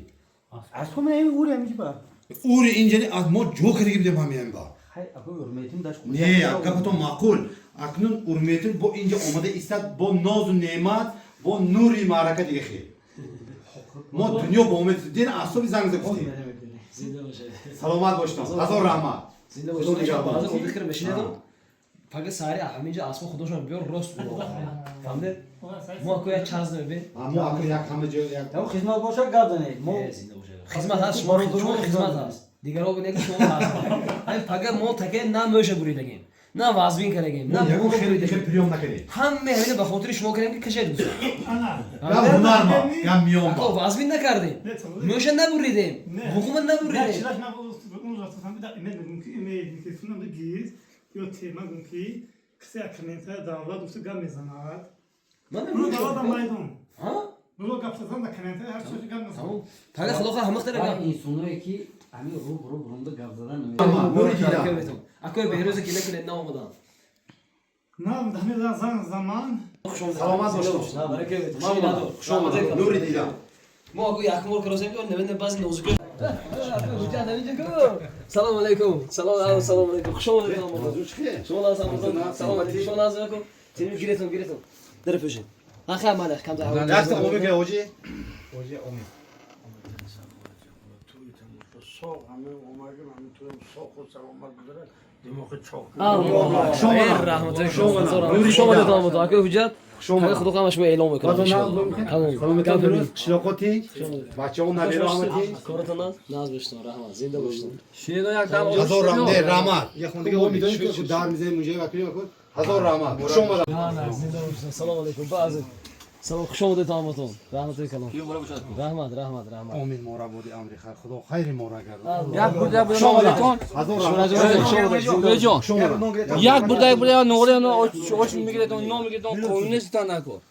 اسبو من این اوری همیشه با اوری اینجا از ما جو کردیم بدیم همین با خیلی اکو ورمیتیم داشت نه اگه معقول اکنون ورمیتیم با اینجا اومده ایستاد با ناز و نعمت با نوری معرکه دیگه خیر ما دنیا با امید دین اعصابی زنگ زدیم زنده باشه سلامت باشتم هزار رحمت زنده باشه بعضی وقت فکر میشینم فقط ساری همینجا اسم خودشون بیار راست بود فهمیده ما کوی چارز نمیبین ما اگه یک همه جا یک تو خدمت باشه گردنه ما زنده باشه خدمت هست شما رو شما خدمت هست دیگر رو بگید شما هست همین فقط ما تکه نه موشه بریدگیم نه وازبین کردیم نه یکم خیلی دیگه پریوم نکنید همه همین به خاطر شما کردیم که کشید دوست یا هنر ما یا میام آقا با وازبین نکردیم موشه نبریدیم حکومت نبریدیم کسی اکرمنتای دولت دوست گم میزند. من رو دولت مایدون. ها؟ رو گپ زدن در کمنتای هر چیزی گم میزند. فقط خلاصه همه اختر این سونوی کی همین رو برونده گپ زدن نوری دیدم. اکوی بهروز کی نکنه نامدان نه همین زمان سلامت باشید. نه برکه بیت ما ندار شما نوری دیدم. ما اگه یک مور کروزیم تو نمیدن باز نوزک سلام علیکم سلام علیکم خوش آمدید شما لازم سلام علیکم شما لازم کو تیم گیرتون در پیش آخه مالک کم زحمت دست اومی که اوجی. شما رحمت شما شما دادم تو اگه حجت شما خود قامش به اعلام میکنم خانم کامل شلوقاتی بچه‌ها نبیرو آمدی کارتون ناز بشتون رحمت زنده باشتون هزار رحمت رحمت یه خونده او میدونی که دار میزنی مجه وکیلی میکن هزار رحمت خوش اومد زنده باشتون سلام علیکم باز سلام خوش آمدید تامتون رحمت کلام رحمت امین مورا بودی امریکا خدا خیر مورا کرد یک بوده نوریتون یک بوده نوریتون اوش میگیرتون نو میگیرتون کمونیستان نکن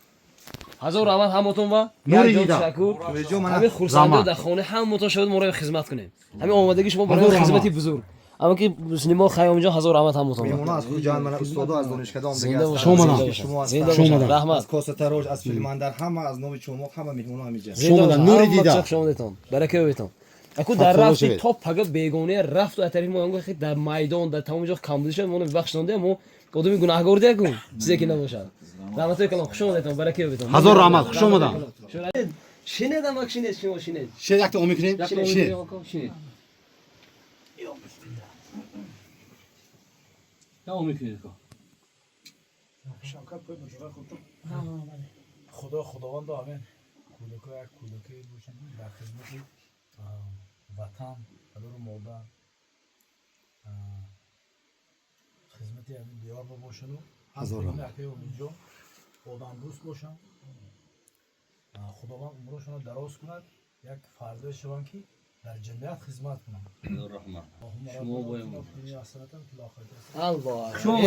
هزار رحمت همتون و نوری یک جان دیدم. تشکر همین خورسنده در خانه همتون شد مورد خدمت کنیم همین آمادگی شما برای خدمتی بزرگ اما که سینما خیام جان هزار رحمت همتون میمونه از کجا من استادا از دانشکده زنده آمده باشید زنده رحمت از کاستروج از فیلماندر همه از نوع چومق همه میمونه همینجا زنده نوری دیدم. شما دیدم برکه بیتون اكو در رفتی توپ پگه بیگونه رفت و اتری ما خیلی در میدان در تمام جا کامبیزش مون بخشنده مو کدومی گناهگار دیگه چیزی که نباشه رحمت کلام خوش اومدید برکه بیتون هزار رحمت خوش اومدم شنیدم اکشنید شما شنید شد یک تا اومی کنیم شد نه میکنید خداوند آمین کودکای یک کودکی باشن در خدمت وطن پدر و مادر خدمت همین دیار باشن و خدمت اینجا آدم دوست باشن خداوند عمرشون رو دراز کند یک فرد شوند که در جمعیت خدمت کنند شما باید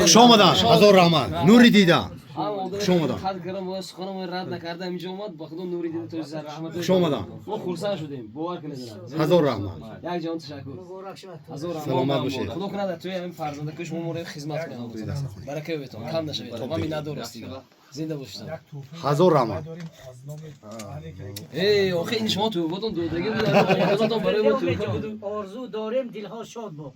خوش اومدن هزار رحمت نوری دیدم خوش اومدن خد کردم و سخنم رد نکردم اینجا اومد با خودم نوری دیدم تو زر رحمت خوش اومدن ما خرسان شدیم باور کنید هزار رحمت یک جان تشکر هزار رحمت سلامت باشید خدا کنه توی همین فرزنده که شما مورد خدمت کنم برکه بیتون کم نشوید تو همین ندارستی زنده باشید هزار رحمت ای آخه این شما تو بودن دو دیگه بود برای ما تو آرزو داریم دلها شاد باد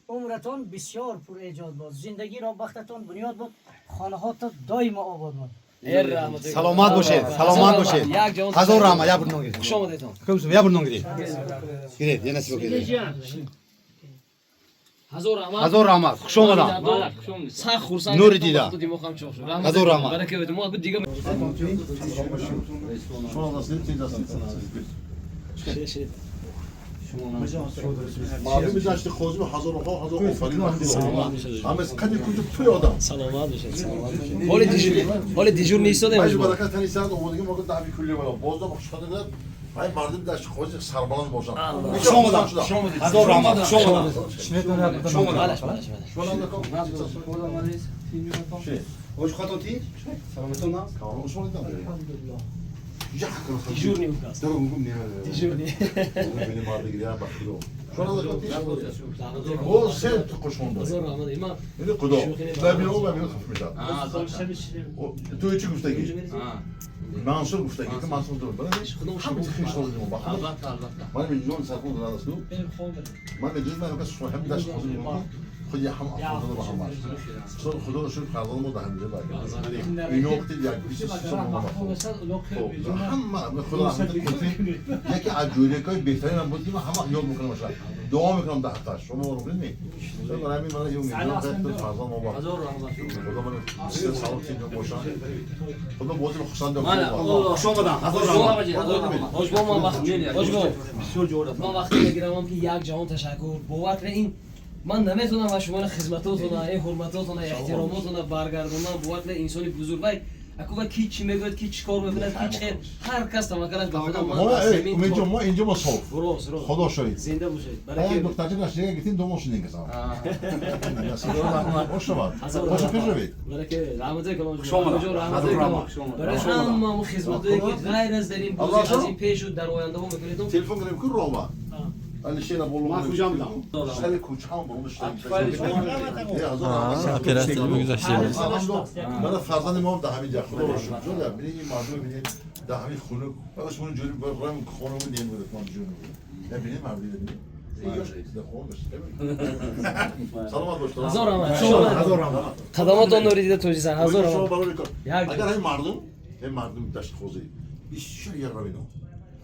عمرتان بسیار پر ایجاد باد زندگی را بختتان بنیاد باد خانه هاتان دایم آباد باد سلامت باشید سلامت باشید هزار رحمت یا برنامه گیرید خوش آمدید یا برنامه گیرید یه نصیب گیرید هزار رحمت خوش اومدن سخت خورسند نوری دیدم هزار رحمت برکه بیتون ما دیگه معلوم داشت خوزی و هزار آفرین همه قدی کجا توی آدم سلامت باشید حال دیجور نیستادیم باید برکت تنی سرد اومدگی ما دعوی کلی بالا باز دم خوش خاطر باید مردم داشت خوزی سربلند باشن شما هزار رحمت شما خوش خاطری سلامتون نه کارو شما دیدم دیجور نیست دیجور نیست ببینیم مردگیری هم بخیرو او سه خوشمون داره هزار رحمت ایمان اینه خدا ببینم خف میشد تو چی گفتگی منصور گفتگی که منصور دور بلندش همه چی خیلی شده ما من میلیون سرکون دادم اسلو من میدونم من بس شو هم داشت خودم میگم خودی هم افراد با هم است خدا رو شکر خدا ما ده میده باید این وقتی یک بیشتر هم خدا یکی از جوریکای بهترین من بود که من همه یاد میکنم مثلا دعا میکنم ده تاش شما رو ببینید من همین من یه میلیون خدمت فرزند ما با خدا من سلام تیم باشم خدا بود خوشحال دارم شما هزار رحمت خوش با ما وقت خوش با ما وقتی میگیرم که یک جهان تشکر باور این من نمیتونم و شما خدمتاتون این حرمتاتون احتراماتون برگردونم باور انسانی بزرگ وای اكو کی چی میگوید کی چیکار میکنه هیچ هر کس تمکن به خودم ما اینجا ما صاف خدا شاهد زنده باشید برای دکتر نشده گفتین دو ماشین دیگه سام خوش شما خوش پیشروید برکه رحمت کلام شما رحمت کلام برای همه خدمتایی که غیر از در این بازی از این پیش و در آینده ها میکنید تلفن کنیم که روما علی شینا بولم. من کجا میدم؟ شهر کوچه هم بولم اپراتیو گذاشته من فرزند ما هم ده همین جا خدا باشم. جون ببینید این مردم ببینید ده همین خونه بعدش اون جوری برام خونمون نمیاد ما جون. ببینید مردی ببینید. سلامت باش. هزار رحمت. خدماتتون رو دیده توجیه سر هزار رحمت. اگر همین مردم دشت خوزی بسیار یه روینا.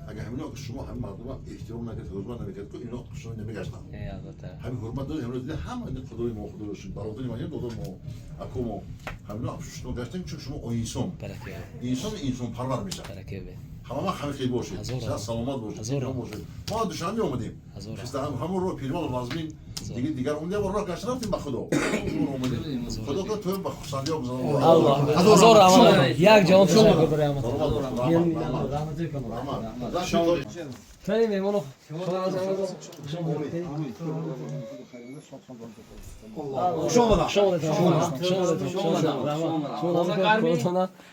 اگر همینا که شما هم مردم احترام نکرد حرمت نکرد که اینا شما نمیگشتن. همین حرمت دارید همین دیده هم این خدای ما خدایشون برادری ما یه دو ما اکومو همینا شما گشتن چون شما انسان انسان پرور میشه. همه خیلی باشید. سلامت باشید. ما دوشنبه اومدیم. همون رو پیرمال مازمین دیگر اونجا راه گشتن رفتیم به خدا. خدا که تو به خصوصی ها بزنم. الله. هزار رحمت. یک جان تشکر برای رحمت. خیلی ممنون.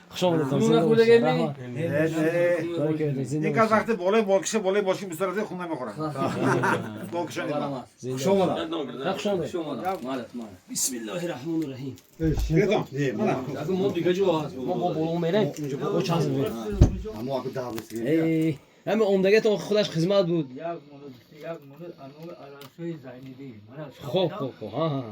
خوش آمدید. این که وقتی بالای بالکشه بالای باشی بسرده خون نمیخوره. بالکشه بسم الله الرحمن الرحیم. ما دیگه جو ما با بالون میریم. او چانس میریم. همه عمدگیتون خودش خدمت بود. یک مورد انو عرصه زینیدی. خوب ها.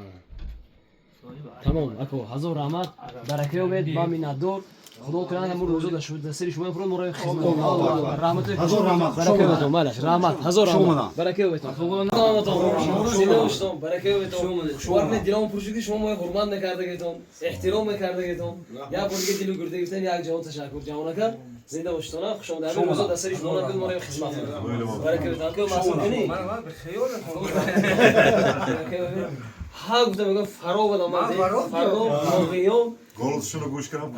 تمام اكو هزار رحمت برکه و ما میندور خدا کنه همون روزو داشت سری شما فرون مرای خدمت رحمت هزار رحمت برکه و تو مالش رحمت هزار رحمت برکه و تو خدا نتام سینه وشتم برکه و تو شوار دیلام پروژه شما ما حرمت نکرده گیتون احترام نکرده گیتون یا بودی که دیلو گرده گفتن یک جوان تشکر جوانکا زنده باشتونه خوشم در روزو دست سری شما نکرد مرای خدمت برکه و تو که مسئول کنی من به خیال ها گفتم میگم فرا بدم من فرا میام گلشونو گوش کردم.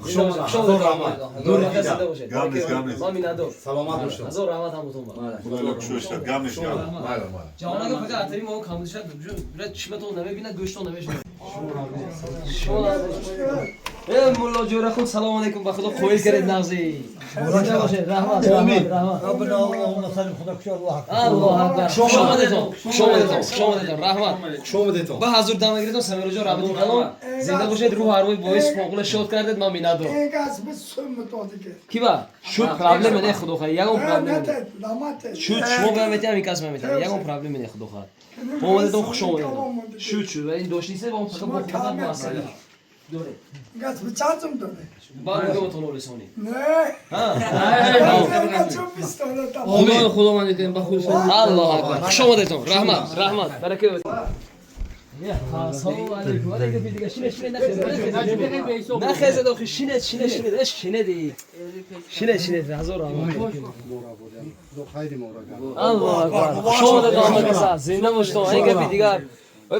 شما دور زنده باشید. گامنیس. ما میندور. سلامت باشید. هزار رحمت همتون با. خدا لکشوش کرد. گامنیس. جوانا که فقط اتری ما کامل شد. برای چشمتون نمیبینه گوشتون نمیشنه. شما مولا جوره خود سلام علیکم به خدا خویل کرد نازی. زنده باشید. رحمت. ربنا اللهم صل خدا کشور الله اکبر. شما دیدم. رحمت. شما دیدم. با حضور دام گیرید سمیر جو رابطه کلام زنده باشید روح هر وی باعث فوقل شد کردید ما میندور. کی با؟ شو پرابلم نه خدا خیر. یگون پرابلم. شو شما به میتونی همین کس میتونی. یگون پرابلم نه خدا خیر. اومدم خوش اومدم. شو این دوشیسه با اون فقط با خودم واسه. دوره. گاز بچاتم دوره. باید تو رو رسونی. نه. خدا من دیدم با خود. الله اکبر. خوش اومدید. رحمت. برکت. سلام علیکم. علیکم دیگه شینه نخیزه داخل شینه دی. شینه هزار رحمت. الله اکبر. خوش اومدید. زنده باشید. اینگه دیگه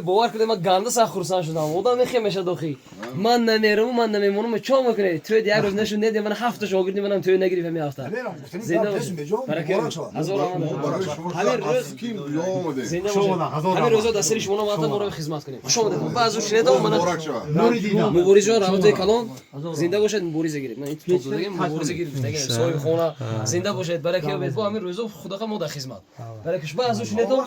باور کنید من گنده سخت خرسان شدم. بودم میخیمشه داخلی. من نمیمونم چه میکنی؟ تو یک روز نشون ندی من هفته شاگردی منم تو نگیری فهمی هفته. زنده برکت. هزار همین روز کی زنده همین روزا دستری شما ما رو خدمت کنیم. خوش اومدید. بعضی شنیدم من نوری دیدم. مبارز رابطه کلام زنده باشید مبارزه گیرید. من این تو دیگه مبارزه گیرید. دیگه سوی خونه زنده باشید. برکت. با همین روزا خدا ما در خدمت. برکت. بعضی شنیدم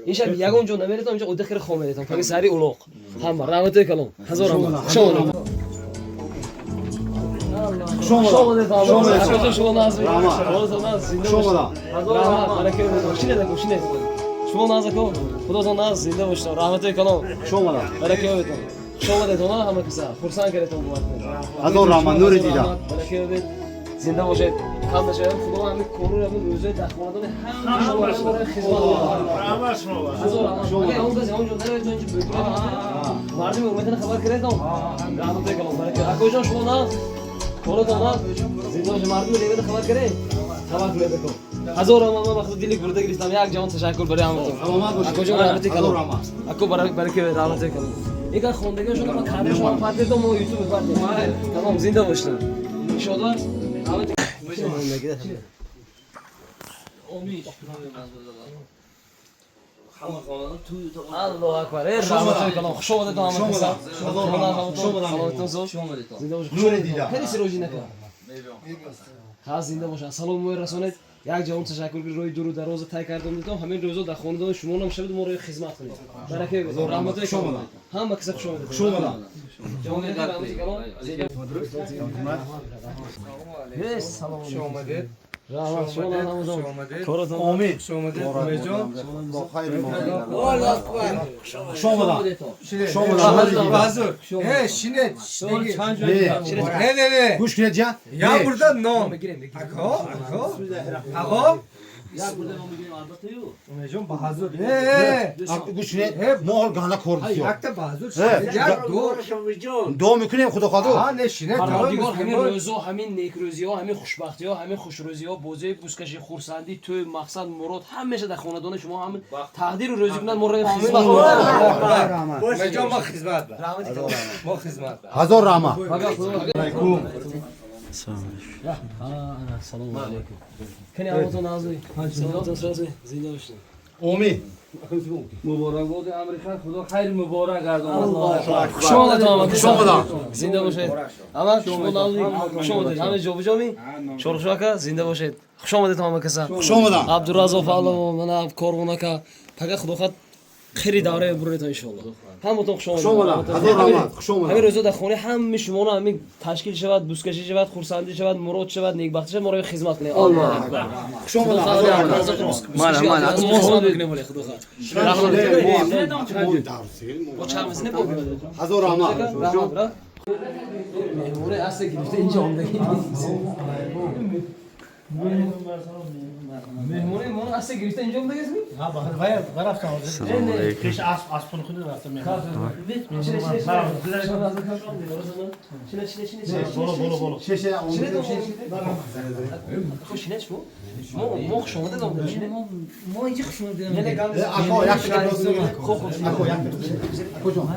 این شب یگون جو نمیرتم اینجا داخل خونه دیدم. فقط سری اولوق. همه رابطه کلام. هزار رحمت. شما ناز کو خدا ناز زنده باشید رحمت کلام شما برکت شما دیدم همه کسا خرسان کردم بود هزار رحمت نور دیدم برکت زنده باشید کام بشه خدا همین کورو رو روزه دخوادن همه شما رو خدمت شما اگه اون کسی اونجا نمیتونه اینجا بگیره مردم اومدن خبر کردم رحمت کلام برکت کجا شما ناز کورو دانا زنده باشید مردم دیگه خبر کرده خبر میده کو هزار ما مخصوص دلی گرده گرفتم یک جوان تشکر برای همتون کجا رحمت کلام اكو برکت رحمت کلام یک خوندگیشون ما کارشون پاتید تو ما یوتیوب پاتید تمام زنده باشید ان شاء الله الله اکبر رحمت کلام خوش اومدید همه زنده باشید خیلی سروجی نکن ها زنده باشید سلام و رسونید یک جهان تشکر که روی دور و دراز طی کردم دیدم همین روزا در خانواده شما هم شب ما رو خدمت کنید برکه بده رحمت شما هم کس خوش اومدید خوش اومدید جان رحمت کلام سلام علیکم رحمت شما نمازم کارتون امید جان با خیر ما الله اکبر شما He şinet. ne kuş kireceğim Ya burada no. Ako. Ako. Omejon bahadur. kuş ne mol gana korkuyor Yakta bahadur. Ya دو میکنیم خدا خدا Ha ne şinet. پروردگار همین روزا همین نیکروزی ها همین خوشبختی ها همین خوشروزی ها بوزه بوسکشی خورسندی تو مقصد مراد همیشه در خاندان شما همین تقدیر و روزی کنند ما رو خدمت Omejon ma hizmet. Ma hizmet. هزار رحمت سلام علیکم کنی همتون نازی سلامتون سازی زنده باشین امید مبارک باد امریکا خدا خیر مبارک گردونه شما دادم شما زنده باشید اما شما نازی شما دادید همه جا بجامی شورخ شاکا زنده باشید خوش آمدید همه کسا خوش آمدم عبدالرزاق فعلا من کارونه که پگه خدا خود خیلی دوره برید ان شاء الله همتون خوش آمدید همین روزا در خونه همه شما رو همین تشکیل شود بوسکشی شود خورسندی شود مراد شود نیکبختی شود ما رو خدمت کنید الله اکبر خوش آمدید من خدا هزار رحمت مهمونه اصل گرفته اینجا آمدگی مهمونه ما اصل گرفته اینجا آمدگی اسمی؟ ها باید رفتم پیش اسب خونه رفتم بولو ششه خوشینش بو؟ ما خوش آمده دام ما اینجا خوش آمده اکو یک شکل خوب اکو یک اکو جان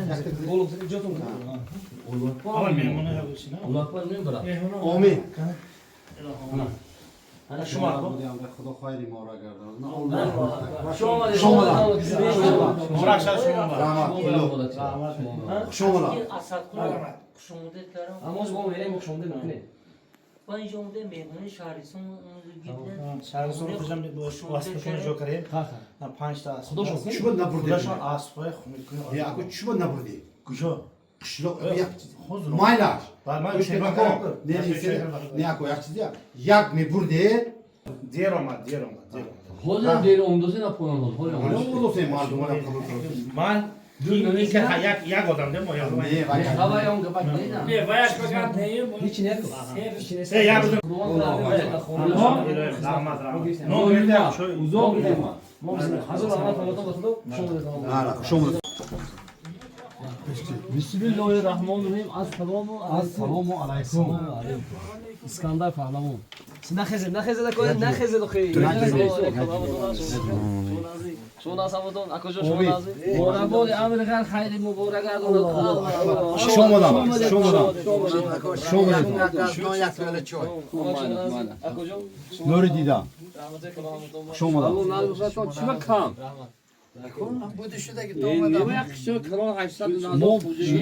بولو جاتون اول میمونه هستین الله اکبر نمیبرم امید شما خدا خیری ما را گرداند شما مبارک شما شما اما از با میریم خوش آمده میکنه با اینجا اومده مهمون شهرستان شهرستان کجام واسطشون جو کریم 5 تا خدا شو نبرده خودشون اسبای خونه کنه یا اکو چی بود نبرده کجا قشلو یک مایلاش ما گوش نکن نه اکو یک چیزی یک میبرده دیر اومد خودم دیر اومدوسی نپونم خودم اون مردم من این که یک آدم دیم یا نه هوای اون گپا نیدم نه وایش کجا نیم هیچ نه یک نو میدم اوزو ما هزار رحمت خداتون بخدا شما دادم بسم الله الرحمن الرحیم السلام علیکم اسکندر پهلوان نخیزه خیلی شما ناسمتون اکوجا شما نازی مبارک امریکا خیلی مبارک گردونه اکوجا نور دیدم شما چی بکام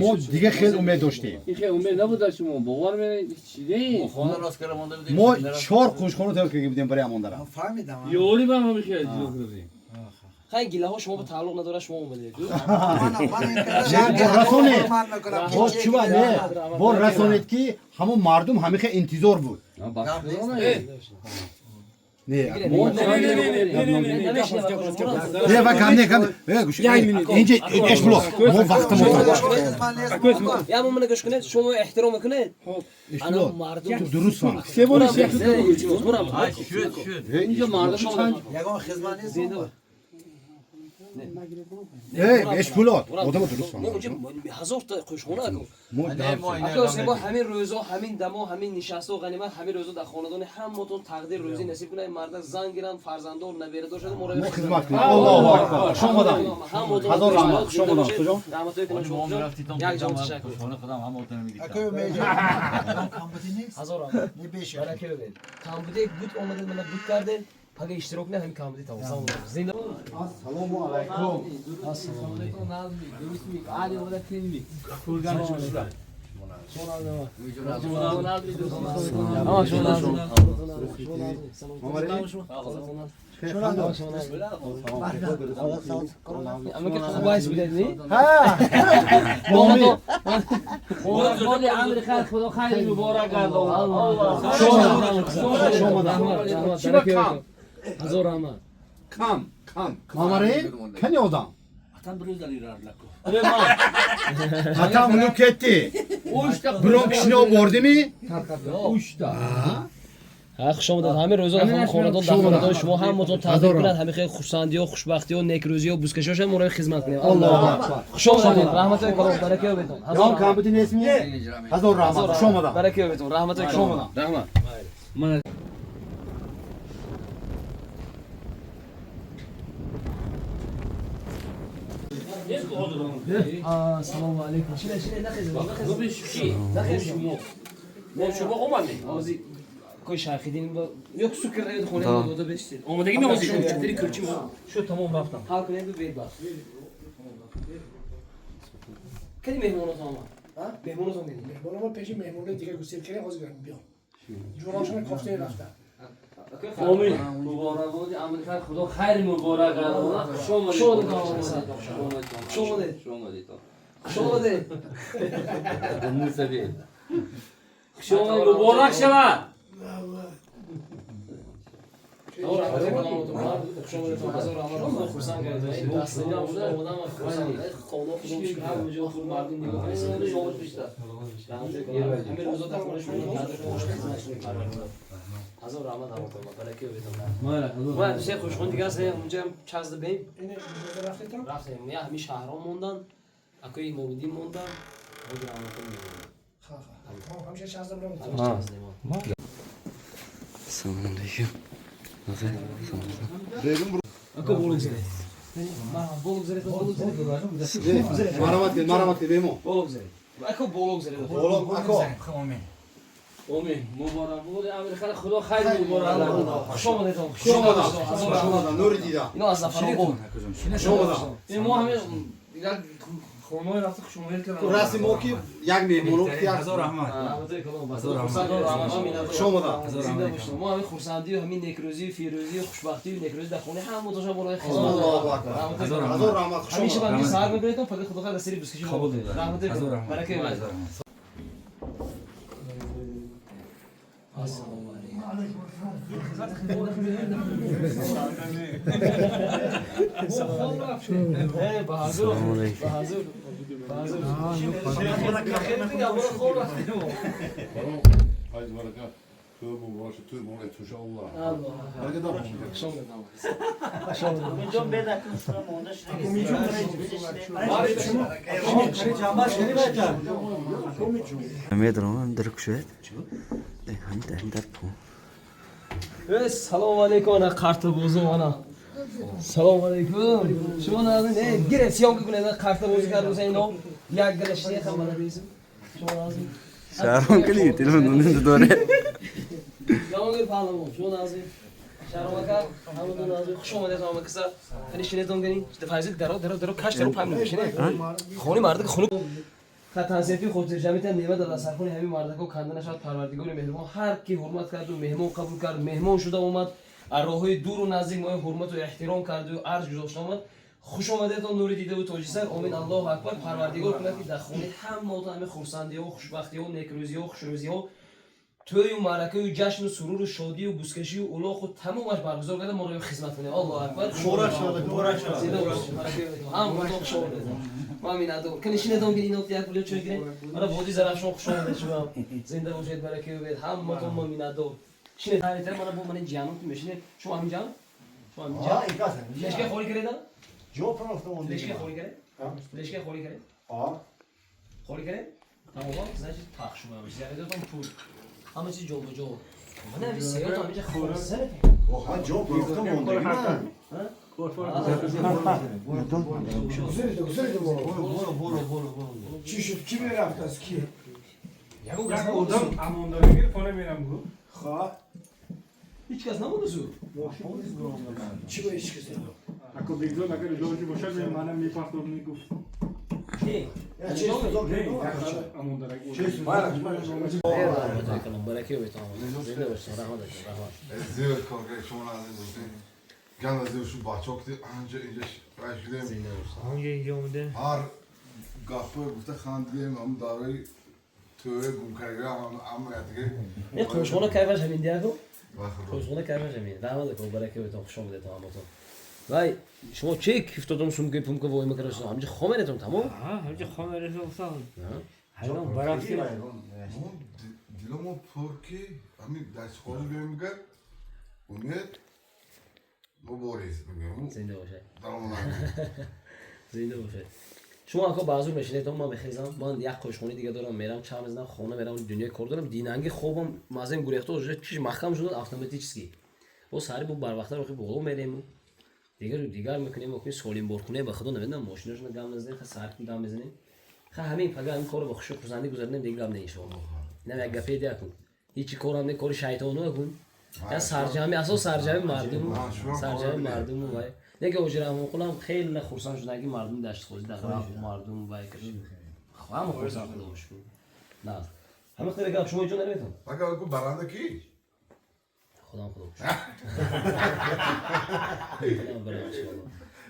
ما دیگه خیلی امید داشتیم این خیلی امید نبود شما باور من چیه ما 4 کوشخونه تر که بودیم برای امون دارم فهمیدم یوری با ما میشه خیلی گله ها شما به تعلق نداره شما اومدید با چوبا نه با رسانید که همون مردم همه خیلی انتظار بود نه اینجا ايش بلو مو وقت یا من نگوش کنید شما احترام میکنید انا مردم درست فهم اینجا مردم چند یگان خدمت نیست ايش بلو آدم درست فهم هزار تا خوشخونه اکو با همین روزا همین دما همین نشست و غنیمت همین روزا در خاندان همتون تقدیر روزی نصیب کنه مرد زن گیرن فرزندان نبیره شده مورد خدمت کنید الله اکبر شما دادم هزار رحمت شما دادم کجا رحمتای کنم شما یک جام تشکر خودم همتون میگم اکو میجا کامپیوتر نیست هزار رحمت نه بیشه برکه بده کامپیوتر بود اومده من بود کرده پگه اشتراک نه همین کامپیوتر تمام زنده السلام علیکم السلام علیکم نازمی درست می علی ولا تنمی کورگان شما Mamare, kendi odan. Atan bir yüzden irarlar. Hatam bunu ketti. Biron kishini olib bordimi? ها خوش آمدید همه روزا همه خاندان در خاندان شما همتون تبریک کنید همه خیلی خوشایندی و خوشبختی و نیکروزی و بوسکشاش مورد خدمت کنید الله اکبر خوش آمدید رحمت الله برکت بهتون نام کامپیوتر اسمی هزار رحمت خوش آمدید برکت بهتون رحمت الله رحمت من السلام علیکم شنو نخیز نخیز کوی شرخیدین با یک سوکر رید خونه داده بشید آمادگی می‌باشید چطوری کرچی شو تمام رفتم حال کنید و بید باش کی مهمونات آمد ها مهمونات اومدین مهمون پیش مهمون دیگه گوشت کنه خواست بیا جوراشون کافته رفتن آمین مبارک بود امریکا خدا خیر مبارک کنه شما شما مبارک شما هزار رحمت هم کنم برکه بهتون ما دوست خوشخون دیگه است اونجا هم چند بیم رفتیم یا همین شهرام موندن اکوی مومدی موندن هزار رحمت کنم همشه 16 برام السلام علیکم Begüm اکو بولگ زره بولگ زره maramat ke bemo. بولگ زره اکو بولگ زره Oğlum ako. آمین مبارک بود امریکا خدا خیر مبارک خوش آمدید Şomadan nur dida. اینو از زفران بود Şomadan. ما همه خونه رفت شما Tu rasim o ki yak memuru ki yak. هزار رحمت Şomadan. ما همین خورسندی و همین نکروزی و فیروزی و خوشبختی و نکروزی در خونه هم متوجه برای Allahu akbar. Hazır rahmat. همیشه من سهر میبریدم فقط خدا خیر دستری بسکشی قبول دارم. رحمت هزار رحمت. برکه هزار السلام Haydi baraka. Tövbe mübarek, tövbe mübarek, inşallah. Baraka da سلام علیکم انا کارت بازو انا سلام علیکم شما نازنین گره سیام کنید کارت بازو کار روز اینو یک گلشی خبر بیسم شما نازنین شهرام کنی تلفن دنده داره یامگر پالمو شما نازنین شهرام کا همون نازنین خوش اومدید آمد کسا خیلی شنیدم کنی دفعه درو کاش درو پام میشینه خونی مرد خونی خطانسیفی خود جمعیت نیمه داد سرخونی همین مردکو کندن شد پروردگار مهربان هر کی حرمت کرد و مهمان قبول کرد مهمان شده اومد راههای دور و نزدیک ما حرمت و احترام کرد و عرض گذاشت اومد خوش آمدید نوری دیده و تاج سر امین الله اکبر پروردگار کنه که در خونه همه خورسندی و خوشبختی و نیکروزی و خوشروزی و توی و معرکه و جشن و سرور و شادی و بوسکشی و اولاغ و تمامش برگزار کرده ما رو خدمت کنیم الله اکبر Şora şada. زنده باشید هم تو خوش آمدید ما همین ادو کنشین ادام گیری نوت یک بلیو چوی گیره مرا بودی زرافشان خوش آمدید شما زنده باشید برکه بید هم تو ما همین ادو شینه تایتر مرا بو من جانم تو میشینه شما همین جان شما همین جان لشکر خوری کرده جو پرافتا اون لشکر خوری کرده لشکر خوری کرده خوری کرده تمام значит پخش شما میشه یعنی دوتون پول همه چیز جو جو من همین سیاه تو همیشه خورسه Oha جو پرافتا موندگی من چی شد کی میرفت از کی یک آدم امانداری خونه میرم گفت خواه هیچ کس نمونده زو چی با هیچ کسی اکو بیگزون اگر جوشی باشد منم میپرستم میگفت کی برکه بیتام زنده باشین رحمت رحمت زیاد کار که شما ندارید گند از شو بچه‌ها که آنجا اینجا راشیدیم زنده باشین آنجا اینجا اومده هر گاپو گفته خاندیم هم داره توی گم کرده هم یادگی این خوشخونه کیفش همین دیگه خوشخونه کیفش همین رحمت کنم برکه بیتام خوش آمدید تمامتون وای شما چه کیفتادم سومگی پومکه وای میکردید همینجا خامرتون تمام همینجا خامرتون افتاد حیران برافتی دیلمو پرکی همین دست خواهی بیم بگر امید مبارز بگم زنده باشه درمان زنده باشه شما اگه بازو میشینید من بخیزم من یک خوشخونه دیگه دارم میرم چند روز خونه میرم دنیا کار دارم دیننگ خوبم مازم گریختو چیز محکم شده اتوماتیکی با سری با بر وقت رو بالا میریم دیگر میکنیم سولیم بارخونه به خدا نمیدونم ماشینشون گام نزدیم سر کی گام بزنیم همین فقط این کارو با خوش خزندگی گذارنیم دیگه گام نمیشه نه یک گپی دیگه کن هیچ کارام نه کار شیطانو نکن یا سرجامی اساس سرجامی مردم وای دیگه اجرام کنم خیلی خرسان شدن که مردم داشت خودی داخل مردم وای کردیم خواهم خرسان خودش کن نه همه خیلی گپ شما اینجا نمیتون اگر کو برنده کی خودم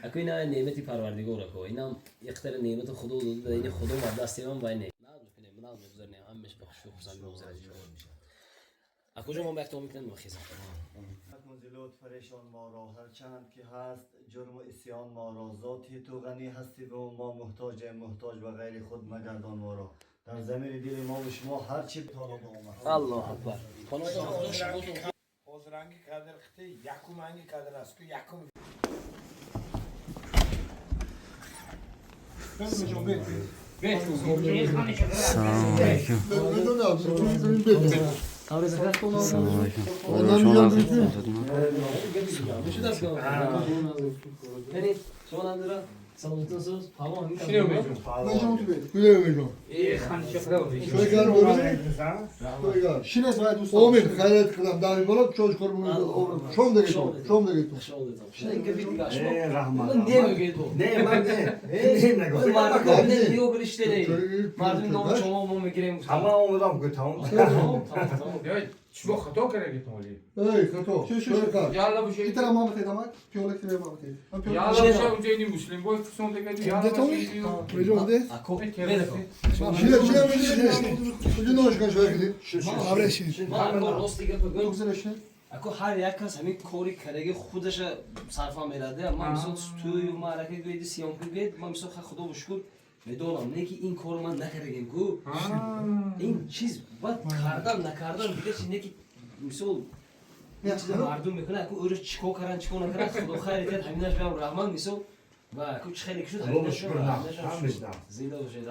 اكو هنا نعمتي پروردگار اكو هنا يختار نعمت خدا داده این خدا و دست من وای نه میکنه من نمیذارم همش بخشو خزن بگذره اكو جو ما وقت میکنم مخیزم منزلات پریشان ما را هر چند که هست جرم و اسیان ما را ذاتی تو غنی هستی و ما محتاج و غیر خود مگردان ما را در زمین دل ما و شما هر چی طالب آمد الله اکبر رنگی کادر ختی یکم رنگی کادر است که یکم سلامتون سوز پاما همین شنو میگم کجا میگم خانه شفره شوی کار بودی شنو ساعت دوست امید خیرت کردم داری بالا چوش کار میکنم شوم دیگه تو شنو اینکه بیت شما رحمت من نمیگه تو نه من نه نگو مردم نیو گریشته نه مردم نام شما ما میگیریم همه اومدم که تمام شما خطا کردید مولی ای خطا شو کار یالا بشه این طرح ما بخیدم پیوله که ما بخید یالا بشه اونجا این مسلم باید فسون دیگه یالا میجونده اكو بلکو شیله کجا نوش شوی کردی ما اكو راست دیگه بگم اكو هر یک کس همین کاری کرده خودش صرفا میراده ما مثلا توی معرکه گوید سیام گوید ما مثلا خدا بشکر میدونم نه که این کار من نکردم کو این چیز بعد کردم نکردم دیگه چیز نه که مثلا این چیز مردم میکنه اكو اورش چیکار کردن چیکار نکردن خدا خیر کرد همینش بیام رحمان مثلا و اكو خیلی شد همینش زنده باشه